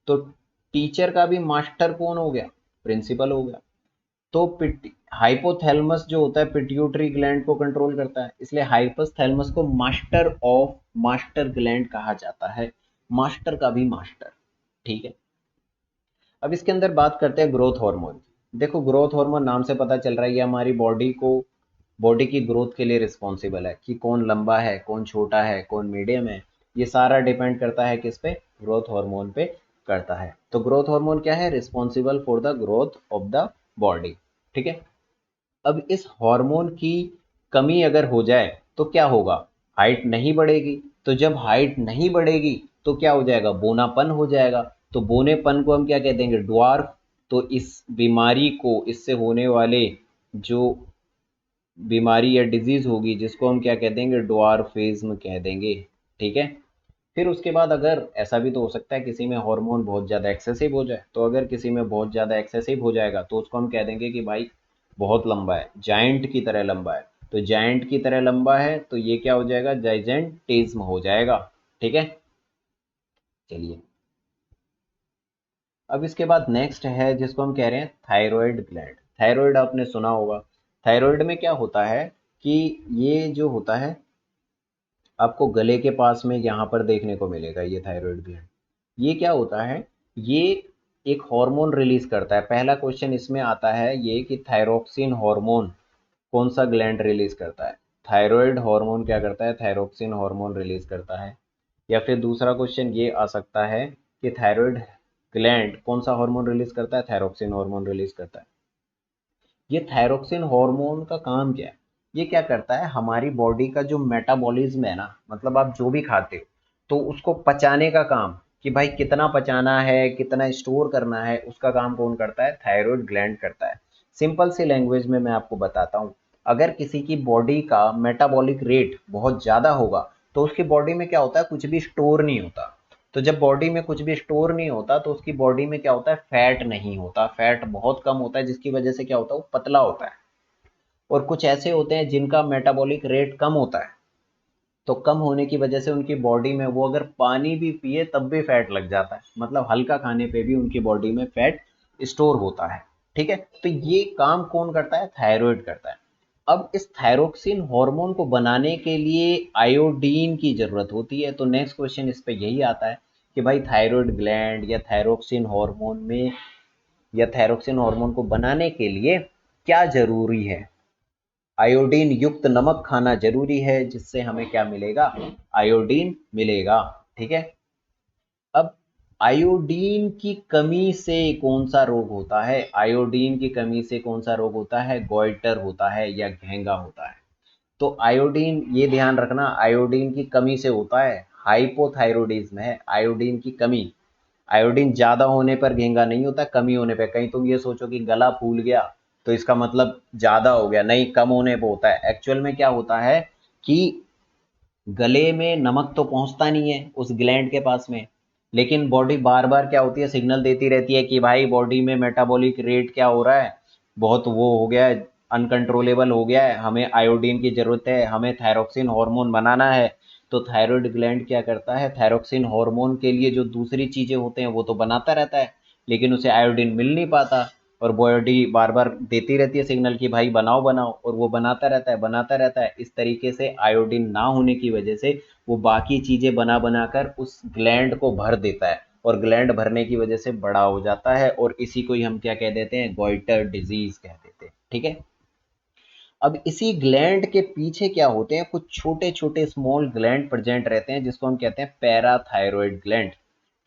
तो टीचर का भी मास्टर कौन हो गया, प्रिंसिपल हो गया। तो हाइपोथैलेमस जो होता है पिट्यूटरी ग्लैंड को कंट्रोल करता है, इसलिए हाइपोथैलेमस को मास्टर ऑफ मास्टर ग्लैंड कहा जाता है, मास्टर का भी मास्टर, ठीक है। अब इसके अंदर बात करते हैं ग्रोथ हार्मोन की। देखो ग्रोथ हार्मोन नाम से पता चल रहा है ये हमारी बॉडी की ग्रोथ के लिए रिस्पॉन्सिबल है, कि कौन लंबा है, कौन छोटा है, कौन मीडियम है, ये सारा डिपेंड करता है किस पे, ग्रोथ हार्मोन पे करता है। तो ग्रोथ हार्मोन क्या है, responsible for the growth of the body, ठीक है। अब इस हार्मोन की कमी अगर हो जाए तो क्या होगा, हाइट नहीं बढ़ेगी। तो जब हाइट नहीं बढ़ेगी तो क्या हो जाएगा, बोनापन हो जाएगा। तो बोनेपन को हम क्या कह देंगे, ड्वार्फ। तो इस बीमारी को, इससे होने वाले जो बीमारी या डिजीज होगी, जिसको हम क्या कह देंगे, ड्वार्फिज्म कह देंगे, ठीक है। फिर उसके बाद अगर ऐसा भी तो हो सकता है किसी में हार्मोन बहुत ज़्यादा एक्सेसिव हो जाए, तो अगर किसी में बहुत ज़्यादा एक्सेसिव हो जाएगा तो उसको हम कह देंगे कि भाई बहुत लंबा है, जाइंट की तरह लंबा है। तो जाइंट की तरह लंबा है तो ये क्या हो जाएगा, जाइजेंटिज्म हो जाएगा, ठीक है। चलिए, अब इसके बाद नेक्स्ट है जिसको हम कह रहे हैं थायराइड ग्लैंड। थायराइड आपने सुना होगा। थायराइड में क्या होता है कि ये जो होता है आपको गले के पास में यहाँ पर देखने को मिलेगा, ये थायराइड ग्लैंड। ये क्या होता है, ये एक हार्मोन रिलीज करता है। पहला क्वेश्चन इसमें आता है ये कि थायरोक्सिन हार्मोन कौन सा ग्लैंड रिलीज करता है। थायराइड हार्मोन क्या करता है, थायरोक्सिन हार्मोन रिलीज करता है। या फिर दूसरा क्वेश्चन ये आ सकता है कि थायराइड ग्लैंड कौन सा हार्मोन रिलीज करता है, थायरोक्सिन हार्मोन रिलीज करता है। ये थायरोक्सिन हार्मोन का काम क्या है, ये क्या करता है, हमारी बॉडी का जो मेटाबॉलिज्म है ना, मतलब आप जो भी खाते हो तो उसको पचाने का काम, कि भाई कितना पचाना है, कितना स्टोर करना है, उसका काम कौन करता है, थायराइड ग्लैंड करता है। सिंपल सी लैंग्वेज में मैं आपको बताता हूँ, अगर किसी की बॉडी का मेटाबॉलिक रेट बहुत ज़्यादा होगा तो उसकी बॉडी में क्या होता है, कुछ भी स्टोर नहीं होता। तो जब बॉडी में कुछ भी स्टोर नहीं होता तो उसकी बॉडी में क्या होता है, फैट नहीं होता, फैट बहुत कम होता है, जिसकी वजह से क्या होता है, वो पतला होता है। और कुछ ऐसे होते हैं जिनका मेटाबॉलिक रेट कम होता है, तो कम होने की वजह से उनकी बॉडी में वो अगर पानी भी पिए तब भी फैट लग जाता है, मतलब हल्का खाने पे भी उनकी बॉडी में फैट स्टोर होता है। ठीक है, तो ये काम कौन करता है, थायराइड करता है। अब इस थायरोक्सिन हार्मोन को बनाने के लिए आयोडीन की जरूरत होती है। तो नेक्स्ट क्वेश्चन इस पे यही आता है कि भाई थायराइड ग्लैंड या थायरोक्सिन हार्मोन में, या थायरोक्सिन हार्मोन को बनाने के लिए क्या जरूरी है। आयोडीन युक्त नमक खाना जरूरी है, जिससे हमें क्या मिलेगा, आयोडीन मिलेगा। ठीक है, अब आयोडीन की कमी से कौन सा रोग होता है, आयोडीन की कमी से कौन सा रोग होता है, गोइटर होता है या घेंगा होता है। तो आयोडीन, ये ध्यान रखना, आयोडीन की कमी से होता है, हाइपोथायरोडिज्म है आयोडीन की कमी। आयोडीन ज्यादा होने पर घेंगा नहीं होता, कमी होने पर। कहीं तुम ये सोचो कि गला फूल गया तो इसका मतलब ज्यादा हो गया, नहीं, कम होने पर होता है। एक्चुअल में क्या होता है कि गले में नमक तो पहुंचता नहीं है उस ग्लैंड के पास में, लेकिन बॉडी बार बार क्या होती है, सिग्नल देती रहती है कि भाई बॉडी में मेटाबॉलिक रेट क्या हो रहा है, बहुत वो हो गया है, अनकंट्रोलेबल हो गया है, हमें आयोडीन की जरूरत है, हमें थायरोक्सिन हार्मोन बनाना है। तो थायराइड ग्लैंड क्या करता है, थायरोक्सिन हार्मोन के लिए जो दूसरी चीजें होते हैं वो तो बनाता रहता है, लेकिन उसे आयोडीन मिल नहीं पाता। और बॉडी बार बार देती रहती है सिग्नल कि भाई बनाओ बनाओ, और वो बनाता रहता है, बनाता रहता है। इस तरीके से आयोडीन ना होने की वजह से वो बाकी चीजें बना बनाकर उस ग्लैंड को भर देता है, और ग्लैंड भरने की वजह से बड़ा हो जाता है, और इसी को ही हम क्या कह देते हैं, गॉइटर डिजीज कह देते हैं। ठीक है, अब इसी ग्लैंड के पीछे क्या होते हैं, कुछ छोटे छोटे स्मॉल ग्लैंड प्रेजेंट रहते हैं, जिसको हम कहते हैं पैराथायरॉयड ग्लैंड।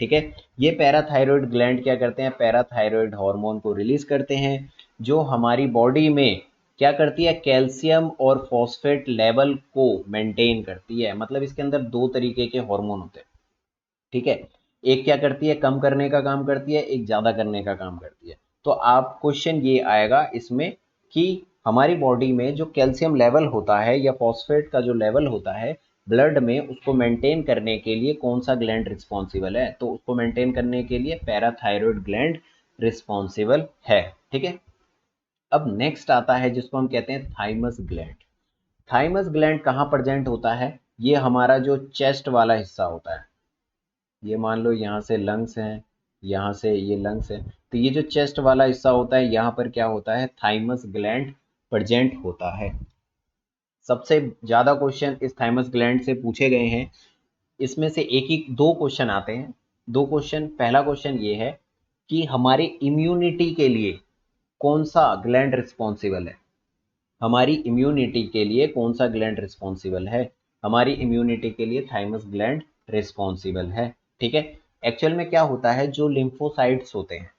ठीक है, ये पैराथायरॉयड ग्लैंड क्या करते हैं, पैराथायरॉयड हार्मोन को रिलीज करते हैं, जो हमारी बॉडी में क्या करती है, कैल्शियम और फॉस्फेट लेवल को मेंटेन करती है। मतलब इसके अंदर दो तरीके के हार्मोन होते हैं। ठीक है, एक क्या करती है, कम करने का काम करती है, एक ज्यादा करने का काम करती है। तो आप क्वेश्चन ये आएगा इसमें कि हमारी बॉडी में जो कैल्शियम लेवल होता है या फॉस्फेट का जो लेवल होता है ब्लड में, उसको मेंटेन करने के लिए कौन सा ग्लैंड रिस्पॉन्सिबल है। तो उसको मेंटेन करने के लिए पैराथायरॉयड ग्लैंड रिस्पॉन्सिबल है। ठीक है, अब नेक्स्ट आता है जिसको हम कहते हैं थाइमस ग्लैंड। थाइमस ग्लैंड कहाँ प्रेजेंट होता है, ये हमारा जो चेस्ट वाला हिस्सा होता है, ये मान लो यहाँ से लंग्स हैं, यहाँ से ये लंग्स है, तो ये जो चेस्ट वाला हिस्सा होता है, यहाँ पर क्या होता है, थाइमस ग्लैंड प्रेजेंट होता है। सबसे ज्यादा क्वेश्चन इस थाइमस ग्लैंड से पूछे गए हैं, इसमें से एक ही दो क्वेश्चन आते हैं। दो क्वेश्चन, पहला क्वेश्चन ये है कि हमारी इम्यूनिटी के लिए कौन सा ग्लैंड रिस्पॉन्सिबल है, हमारी इम्यूनिटी के लिए कौन सा ग्लैंड रिस्पॉन्सिबल है। हमारी इम्यूनिटी के लिए थाइमस ग्लैंड रिस्पॉन्सिबल है। ठीक है, एक्चुअल में क्या होता है, जो लिम्फोसाइट्स होते हैं,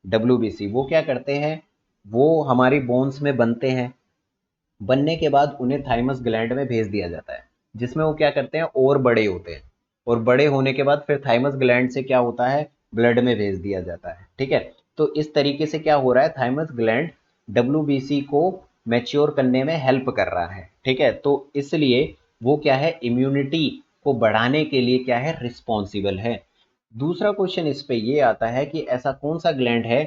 डब्ल्यूबीसी, वो क्या करते हैं, वो हमारी बोन्स में बनते हैं, बनने के बाद उन्हें थाइमस ग्लैंड में भेज दिया जाता है, जिसमें वो क्या करते हैं, और बड़े होते हैं, और बड़े होने के बाद फिर थाइमस ग्लैंड से क्या होता है, ब्लड में भेज दिया जाता है। ठीक है, तो इस तरीके से क्या हो रहा है, थाइमस ग्लैंड डब्ल्यूबीसी को मैच्योर करने में हेल्प कर रहा है। ठीक है, तो इसलिए वो क्या है, इम्यूनिटी को बढ़ाने के लिए क्या है, रिस्पॉन्सिबल है। दूसरा क्वेश्चन इस पे ये आता है कि ऐसा कौन सा ग्लैंड है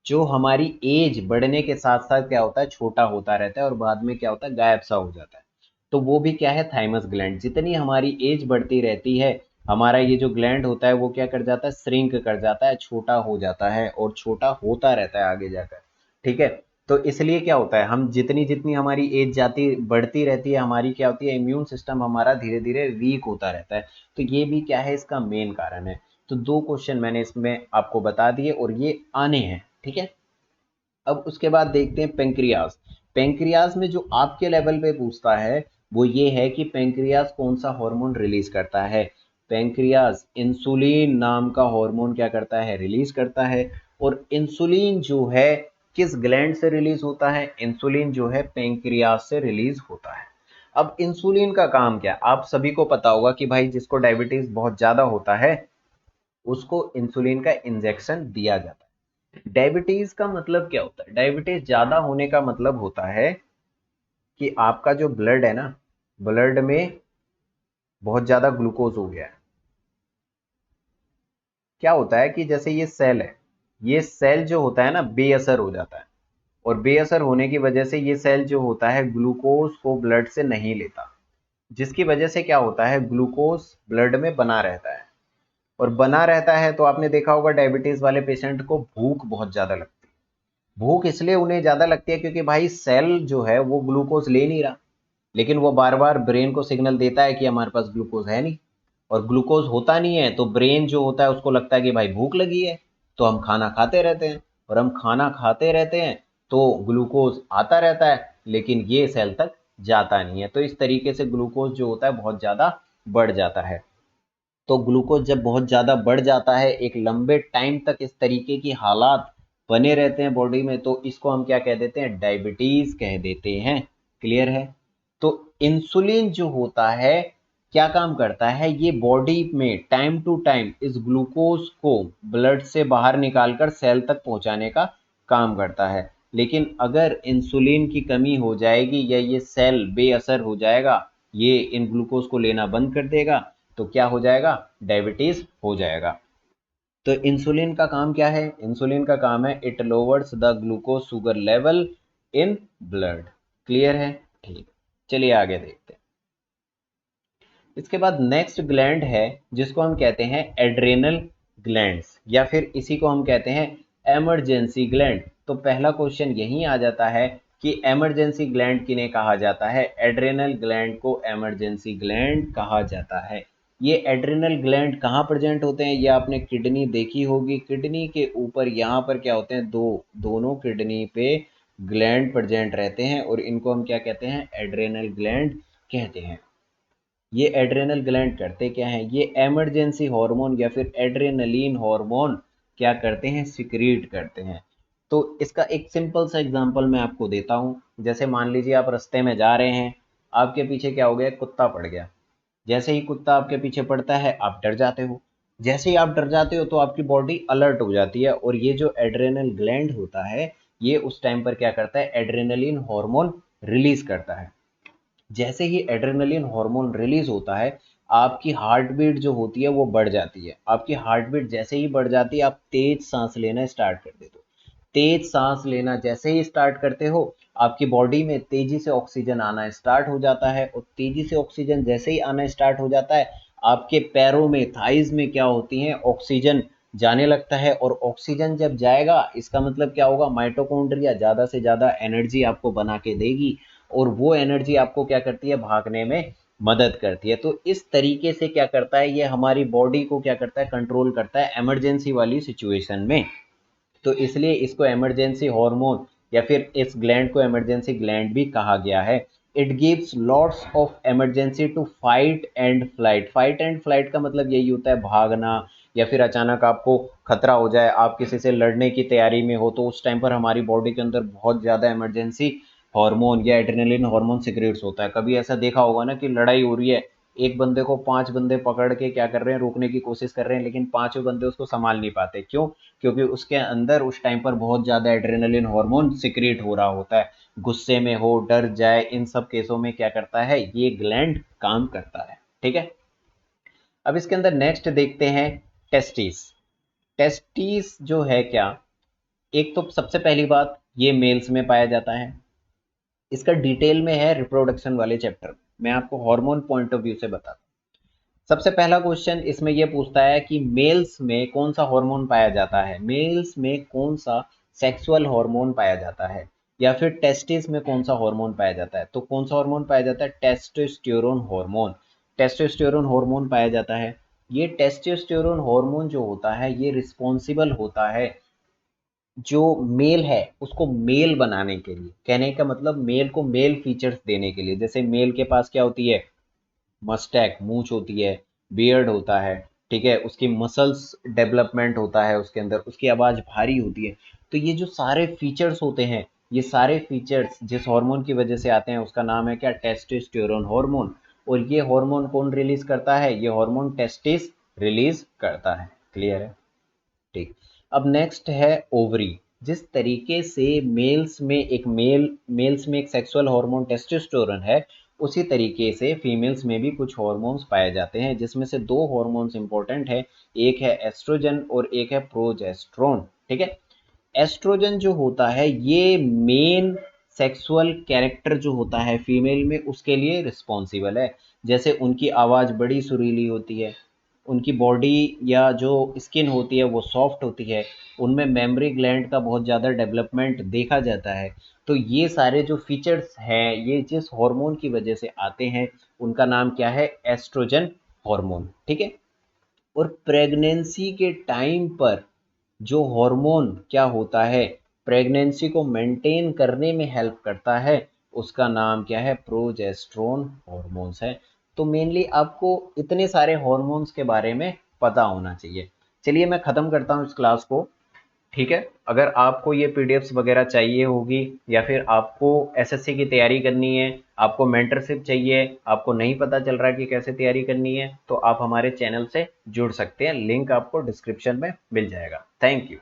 जो हमारी एज बढ़ने के साथ साथ क्या होता है, छोटा होता रहता है, और बाद में क्या होता है, गायब सा हो जाता है। तो वो भी क्या है, थाइमस ग्लैंड। जितनी हमारी एज बढ़ती रहती है, हमारा ये जो ग्लैंड होता है वो क्या कर जाता है, श्रिंक कर जाता है, छोटा हो जाता है, और छोटा होता रहता है आगे जाकर। ठीक है, तो इसलिए क्या होता है, हम जितनी जितनी हमारी एज जाती बढ़ती रहती है, हमारी क्या होती है, इम्यून सिस्टम हमारा धीरे धीरे वीक होता रहता है। तो ये भी क्या है, इसका मेन कारण है तो 2 क्वेश्चन मैंने इसमें आपको बता दिए और ये आने हैं, ठीक है। अब उसके बाद देखते हैं पेंक्रियाज। पेंक्रियाज में जो आपके लेवल पे पूछता है वो ये है कि पेंक्रियाज कौन सा हार्मोन रिलीज करता है। पेंक्रियाज इंसुलिन नाम का हार्मोन क्या करता है, रिलीज करता है। और इंसुलिन जो है किस ग्लैंड से रिलीज होता है, इंसुलिन जो है पेंक्रियाज से रिलीज होता है। अब इंसुलिन का काम क्या है, आप सभी को पता होगा कि भाई जिसको डायबिटीज बहुत ज्यादा होता है उसको इंसुलिन का इंजेक्शन दिया जाता है। डायबिटीज का मतलब क्या होता है, डायबिटीज ज्यादा होने का मतलब होता है कि आपका जो ब्लड है ना, ब्लड में बहुत ज्यादा ग्लूकोज हो गया है। क्या होता है कि जैसे ये सेल है, ये सेल जो होता है ना बेअसर हो जाता है, और बेअसर होने की वजह से ये सेल जो होता है ग्लूकोज को ब्लड से नहीं लेता, जिसकी वजह से क्या होता है ग्लूकोज ब्लड में बना रहता है। और बना रहता है तो आपने देखा होगा डायबिटीज वाले पेशेंट को भूख बहुत ज्यादा लगती है। भूख इसलिए उन्हें ज्यादा लगती है क्योंकि भाई सेल जो है वो ग्लूकोज ले नहीं रहा, लेकिन वो बार बार ब्रेन को सिग्नल देता है कि हमारे पास ग्लूकोज है नहीं, और ग्लूकोज होता नहीं है तो ब्रेन जो होता है उसको लगता है कि भाई भूख लगी है, तो हम खाना खाते रहते हैं, और हम खाना खाते रहते हैं तो ग्लूकोज आता रहता है, लेकिन ये सेल तक जाता नहीं है। तो इस तरीके से ग्लूकोज जो होता है बहुत ज़्यादा बढ़ जाता है। तो ग्लूकोज जब बहुत ज़्यादा बढ़ जाता है, एक लंबे टाइम तक इस तरीके की हालात बने रहते हैं बॉडी में, तो इसको हम क्या कह देते हैं, डायबिटीज कह देते हैं। क्लियर है। तो इंसुलिन जो होता है क्या काम करता है, ये बॉडी में टाइम टू टाइम इस ग्लूकोज को ब्लड से बाहर निकालकर सेल तक पहुंचाने का काम करता है। लेकिन अगर इंसुलिन की कमी हो जाएगी या ये सेल बेअसर हो जाएगा, ये इन ग्लूकोज को लेना बंद कर देगा, तो क्या हो जाएगा, डायबिटीज हो जाएगा। तो इंसुलिन का काम क्या है, इंसुलिन का काम है it louvers the glucose sugar level in blood. Clear है, ठीक। चलिए आगे देखते हैं। इसके बाद नेक्स्ट ग्लैंड है जिसको हम कहते हैं एड्रेनल ग्लैंड्स, या फिर इसी को हम कहते हैं एमरजेंसी ग्लैंड। तो पहला क्वेश्चन यही आ जाता है कि एमरजेंसी ग्लैंड किन्हें कहा जाता है, एड्रेनल ग्लैंड को एमरजेंसी ग्लैंड कहा जाता है। ये एड्रेनल ग्लैंड कहाँ प्रेजेंट होते हैं, ये आपने किडनी देखी होगी, किडनी के ऊपर यहाँ पर क्या होते हैं, दोनों किडनी पे ग्लैंड प्रेजेंट रहते हैं, और इनको हम क्या कहते हैं, एड्रेनल ग्लैंड कहते हैं। ये एड्रेनल ग्लैंड करते क्या हैं, ये इमरजेंसी हार्मोन या फिर एड्रेनलिन हार्मोन क्या करते हैं, सिक्रीट करते हैं। तो इसका एक सिंपल सा एग्जांपल मैं आपको देता हूँ। जैसे मान लीजिए आप रास्ते में जा रहे हैं, आपके पीछे क्या हो गया, कुत्ता पड़ गया। जैसे ही कुत्ता आपके पीछे पड़ता है आप डर जाते हो, जैसे ही आप डर जाते हो तो आपकी बॉडी अलर्ट हो जाती है, और ये जो एड्रेनल ग्लैंड होता है ये उस टाइम पर क्या करता है, एड्रेनलिन हार्मोन रिलीज करता है। जैसे ही एड्रेनलिन हार्मोन रिलीज होता है, आपकी हार्ट बीट जो होती है वो बढ़ जाती है। आपकी हार्ट बीट जैसे ही बढ़ जाती है आप तेज सांस लेना स्टार्ट कर देते हो। तेज सांस लेना जैसे ही स्टार्ट करते हो, आपकी बॉडी में तेजी से ऑक्सीजन आना स्टार्ट हो जाता है, और तेजी से ऑक्सीजन जैसे ही आना स्टार्ट हो जाता है, आपके पैरों में, थाइज में क्या होती है, ऑक्सीजन जाने लगता है। और ऑक्सीजन जब जाएगा इसका मतलब क्या होगा, माइटोकॉन्ड्रिया ज़्यादा से ज़्यादा एनर्जी आपको बना के देगी, और वो एनर्जी आपको क्या करती है, भागने में मदद करती है। तो इस तरीके से क्या करता है, ये हमारी बॉडी को क्या करता है, कंट्रोल करता है इमरजेंसी वाली सिचुएशन में। तो इसलिए इसको इमरजेंसी हार्मोन या फिर इस ग्लैंड को इमरजेंसी ग्लैंड भी कहा गया है। It gives lots of emergency to fight and flight. Fight and flight का मतलब यही होता है भागना, या फिर अचानक आपको खतरा हो जाए, आप किसी से लड़ने की तैयारी में हो, तो उस टाइम पर हमारी बॉडी के अंदर बहुत ज़्यादा इमरजेंसी हार्मोन या एड्रेनलिन हार्मोन सिक्रेट्स होता है। कभी ऐसा देखा होगा ना कि लड़ाई हो रही है, एक बंदे को 5 बंदे पकड़ के क्या कर रहे हैं, रोकने की कोशिश कर रहे हैं, लेकिन पांचों बंदे उसको संभाल नहीं पाते। क्यों? क्योंकि उसके अंदर उस टाइम पर बहुत ज़्यादा एड्रेनलिन हार्मोन सिक्रेट हो रहा होता है। गुस्से में हो, डर जाए, इन सब केसों में क्या करता है, ये ग्लैंड काम करता है। ठीक है। अब इसके अंदर नेक्स्ट देखते हैं टेस्टिस। टेस्टिस जो है क्या, एक तो सबसे पहली बात ये मेल्स में पाया जाता है। इसका डिटेल में है रिप्रोडक्शन वाले चैप्टर, मैं आपको हार्मोन पॉइंट ऑफ व्यू से बताता हूं। सबसे पहला क्वेश्चन इसमें यह पूछता है कि मेल्स में कौन सा हार्मोन पाया जाता है, मेल्स में कौन सा सेक्सुअल हार्मोन पाया जाता है, या फिर टेस्टिस में कौन सा हार्मोन पाया जाता है। तो कौन सा हार्मोन पाया जाता है, टेस्टोस्टेरोन हार्मोन। टेस्टोस्टेरोन हार्मोन पाया जाता है। ये टेस्टोस्टेरोन हार्मोन जो होता है ये रिस्पॉन्सिबल होता है जो मेल है उसको मेल बनाने के लिए। कहने का मतलब मेल को मेल फीचर्स देने के लिए। जैसे मेल के पास क्या होती है, मस्टैक मूंछ होती है, बियर्ड होता है, ठीक है, उसकी मसल्स डेवलपमेंट होता है उसके अंदर, उसकी आवाज़ भारी होती है। तो ये जो सारे फीचर्स होते हैं, ये सारे फीचर्स जिस हार्मोन की वजह से आते हैं उसका नाम है क्या, टेस्टोस्टेरोन हार्मोन। और ये हार्मोन कौन रिलीज करता है, ये हार्मोन टेस्टिस रिलीज करता है। क्लियर है, ठीक। अब नेक्स्ट है ओवरी। जिस तरीके से मेल्स में एक सेक्सुअल हार्मोन टेस्टोस्टेरोन है, उसी तरीके से फीमेल्स में भी कुछ हार्मोन्स पाए जाते हैं, जिसमें से दो हार्मोन्स इंपॉर्टेंट है, एक है एस्ट्रोजन और एक है प्रोजेस्टेरोन। ठीक है, एस्ट्रोजन जो होता है ये मेन सेक्सुअल कैरेक्टर जो होता है फीमेल में उसके लिए रिस्पॉन्सिबल है। जैसे उनकी आवाज़ बड़ी सुरीली होती है, उनकी बॉडी या जो स्किन होती है वो सॉफ्ट होती है, उनमें मेमोरी ग्लैंड का बहुत ज़्यादा डेवलपमेंट देखा जाता है। तो ये सारे जो फीचर्स हैं ये जिस हार्मोन की वजह से आते हैं उनका नाम क्या है, एस्ट्रोजन हार्मोन। ठीक है, और प्रेगनेंसी के टाइम पर जो हार्मोन क्या होता है, प्रेगनेंसी को मेंटेन करने में हेल्प करता है, उसका नाम क्या है, प्रोजेस्टेरोन हार्मोन्स है। तो मेनली आपको इतने सारे हार्मोन्स के बारे में पता होना चाहिए। चलिए मैं ख़त्म करता हूँ इस क्लास को। ठीक है, अगर आपको ये पीडीएफ्स वगैरह चाहिए होगी या फिर आपको एसएससी की तैयारी करनी है, आपको मेंटरशिप चाहिए, आपको नहीं पता चल रहा कि कैसे तैयारी करनी है, तो आप हमारे चैनल से जुड़ सकते हैं। लिंक आपको डिस्क्रिप्शन में मिल जाएगा। Thank you.